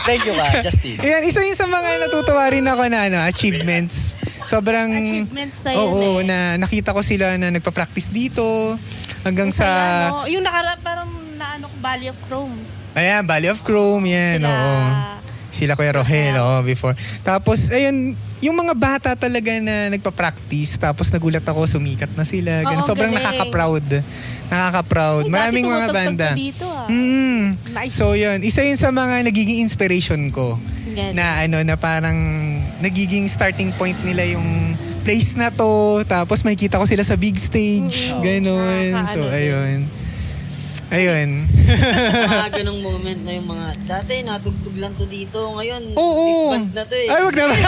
Thank you ka, Justin. Ayan, isa yun sa mga natutuwa rin ako na achievements. Sobrang... Achievements na yun Oo, eh. na nakita ko sila na nagpa-practice dito hanggang sa... Kaya, no, yung parang naano ko, Valley of Chrome. Ayan, Valley of Chrome, yan, Sila, oo. Sila Kuya Rohel, before. Tapos, ayun, yung mga bata talaga na nagpa-practice, tapos nagulat ako, sumikat na sila. Ganun. Oo, Sobrang galing. nakaka-proud. Nakaka-proud. Maraming mga banda. Dito, Nice. So, yun. Isa yun sa mga nagiging inspiration ko. Ganun. Na parang nagiging starting point nila yung place na to. Tapos makikita ko sila sa big stage. Ganon. So, Nakakaano din. ayun. Ayun. Mga ganong moment na yung mga, dati natugtog lang to dito, ngayon Oo. disband na to eh. Ay, wag naman.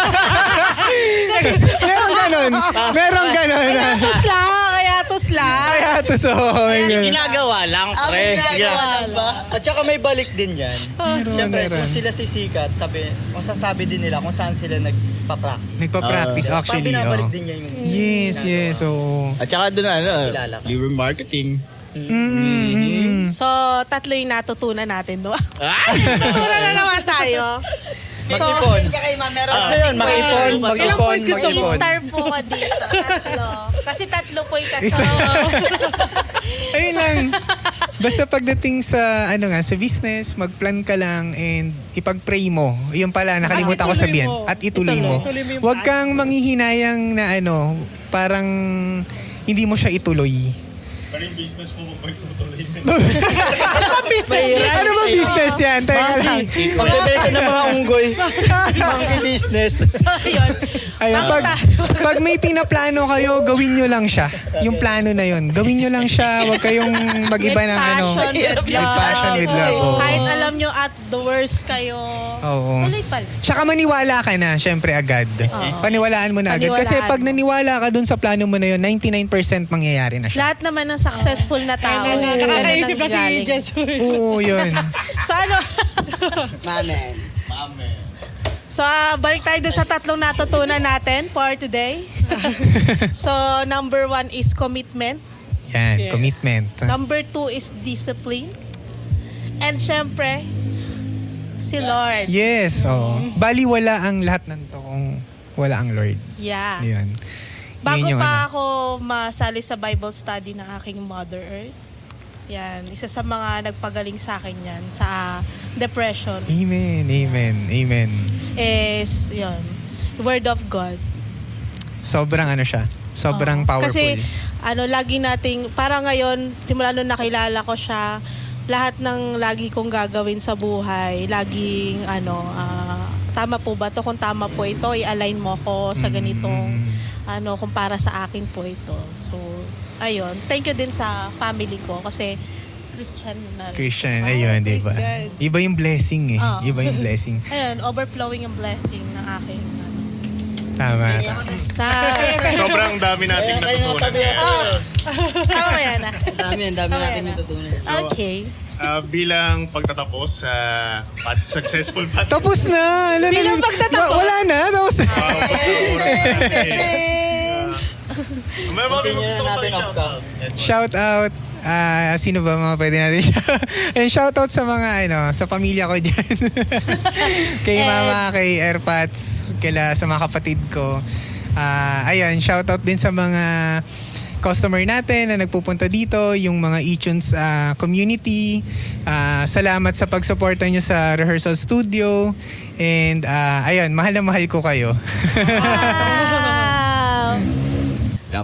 Meron ganon. Meron ganon. Kayatos lang. Kaya to so. Ginagawa lang, pre. Ginagawa ba? At saka may balik din yan. Siyempre, meron. kung sila sisikat, masasabi din nila kung saan sila nagpa-practice. Nagpa-practice actually. Binabalik Oh. din yan yung... Yes, yes. So, At saka doon, Kilala ka. libreng marketing. So, tatlo yung natutunan natin doon. Ay! Natutunan na naman tayo. Mag-ipon. Kaya kayo ma, meron Ayun, mag-ipon, Ilang mag-ipon, points gusto mo? mag-ipon. Star po ko dito. Tatlo. Kasi tatlo po yung Isa. kasama. ayun lang. Basta pagdating sa sa business, mag-plan ka lang and ipag-pray mo. Yun pala, nakalimutan ko ituloy sabihin. mo. At ituloy mo. Ituloy mo yung Huwag plan. kang manghihinayang na parang hindi mo siya ituloy. Pero yung business mo, magpagtutuloy mo. Ano ba business yan? Teka lang. Magbebenta ng mga unggoy. Monkey business. Ayun, pag may pinaplano kayo, gawin nyo lang siya. Yung plano na yun. Gawin nyo lang siya. Huwag kayong mag-iba ng With passion with love. Oo. Kahit alam nyo at the worst kayo. Oo. Tuloy pala. Tsaka maniwala ka na, syempre agad. Paniwalaan mo na agad. Kasi Paniwalaan pag mo. naniwala ka dun sa plano mo na yun, 99% mangyayari na siya. Lahat naman ng successful na tao. Nakakaisip na si galing. Jesu. Oo, yun. So ano? Mamen. So, balik tayo doon sa tatlong natutunan natin for today. So, number 1 is commitment. Yan, Yes. commitment. Number 2 is discipline. And syempre, si Lord. Yes, oo. Bali, wala ang lahat ng to kung wala ang Lord. Yeah. Yun. Bago Yun yung pa ano. ako masali sa Bible study ng aking Mother Earth, yan, isa sa mga nagpagaling sa akin yan sa depression Amen, amen, amen. is, yun, Word of God. Sobrang ano siya. Sobrang Oo. powerful. Kasi, lagi nating, para ngayon, simula nung nakilala ko siya, lahat ng lagi kong gagawin sa buhay, laging, tama po ba to? Kung tama po ito, i-align mo ko sa ganitong, kung para sa akin po ito. So, ayun. Thank you din sa family ko kasi Christian na rin. Christian, ayun, di ba? praise God. Iba yung blessing eh. Oo. Iba yung blessing. Ayun, overflowing ang blessing ng aking, Tama. Sobrang dami nating natutunan. Tama ba yan? Ang dami natin matutunan. Okay. Bilang pagtatapos sa successful path. Tapos na! Bilang pagtatapos. Wala na! Tapos na! May mga gusto ko pa i-shoutout. Shout out. Sino ba mga pwede natin and shout out sa mga sa pamilya ko dyan. Kay mama, kay Airpods, sa mga kapatid ko. Ayun, shout out din sa mga customer natin na nagpupunta dito, yung mga eTunes community. Salamat sa pagsuporta nyo sa rehearsal studio. And ayun, mahal na mahal ko kayo. Wow!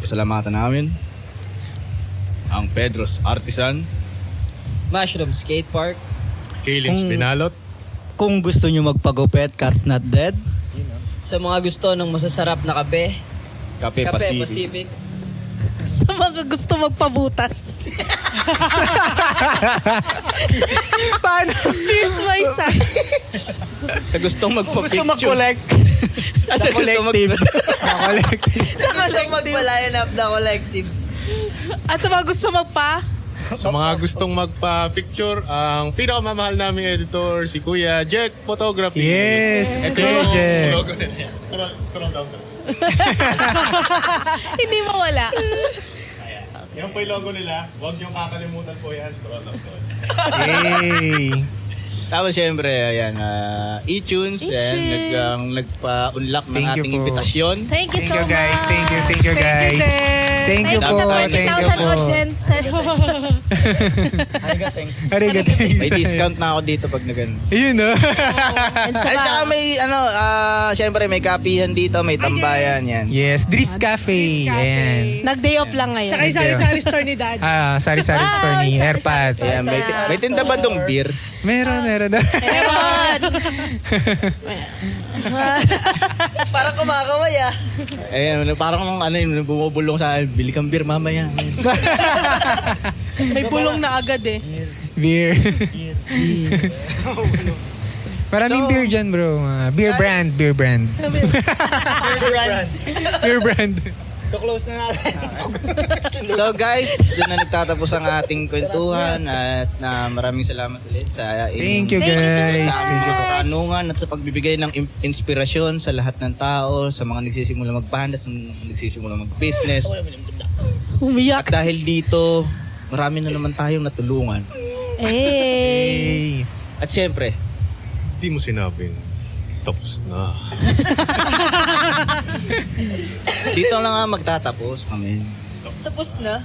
Pasalamatan namin ang Pedro's Artisan. Mushroom Skate Park. Kaylim's Binalot. Kung gusto nyo magpagupit, Cat's Not Dead. Sa mga gusto ng masasarap na kape. Cafe Kape Pacific. Pacific. Sa mga gusto magpabutas. Paano? Here's my son. Sa gustong magpa-picture. mag-collect. Sa collective. Gustong magpa-line up na collective. At sa mga gusto magpa, Sa mga gustong magpa-picture, ang pinakamamahal naming editor, si Kuya Jack Photography. Yes, Ito Kuya yung Jack. logo nila. Scroll down. hindi mawala. Yan po yung logo nila. Huwag niyong kakalimutan po yan. Scroll down. Yay! Tapos syempre, ayan, eTunes, ayan, nagpa-unlock ng Thank you ating po. imbitasyon. Thank you Thank so you guys. much. Thank you guys. Thank you Thank po. you sa Thank you 20,000 po. audiences. Arigato. May discount na ako dito pag nag-ano. Ayun no. And sa At saka may, syempre may kapihan dito, may tambayan, yan. Yes, Dries Cafe. Ayan. nag-day off lang ngayon. Tsaka yung sari-sari store ni Dad. Sari-sari store ni sari-sari Airpods. store. Ayan, may tinda ba dong beer? Meron daw. Meron. Parang kumakaway ah. Ayan, parang bumubulong sa akin, bili kang beer mamaya. May bulong na agad eh. Beer. Maraming beer dyan, bro. Beer brand. Beer brand. To-close na natin. So guys, dyan na nagtatapos ang ating kwentuhan at maraming salamat ulit sa Thank you guys. sa aming katanungan at sa pagbibigay ng inspirasyon sa lahat ng tao, sa mga nagsisimula magpahanda, sa mga nagsisimula mag-business. Umiyak. At dahil dito, marami na naman tayong natulungan. Hey. Hey. At syempre, Di mo sinabing tapos na. dito lang nga magtatapos, amen. Tapos na.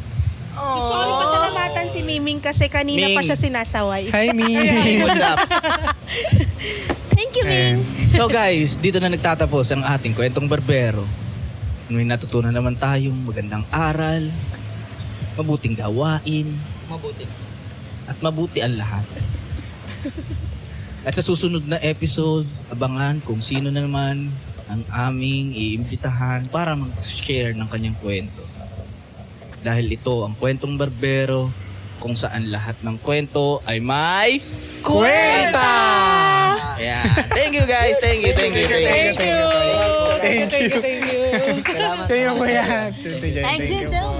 Gusto ko rin pasalamatan si Miming kasi kanina Ming. pa siya sinasaway. Hi, me. What's up? Thank you, Ming. So guys, dito na nagtatapos ang ating kwentong barbero. May natutunan naman tayong magandang aral, mabuting gawain, Mabuti. at mabuti ang lahat. At sa susunod na episode, abangan kung sino na naman ang aming iimbitahan para mag-share ng kanyang kwento. Dahil ito ang kwentong barbero kung saan lahat ng kwento ay may Kwenta! Ayan. Thank you guys. Thank you. Thank you. Thank you. Salamat. Thank you, kuya. Thank you so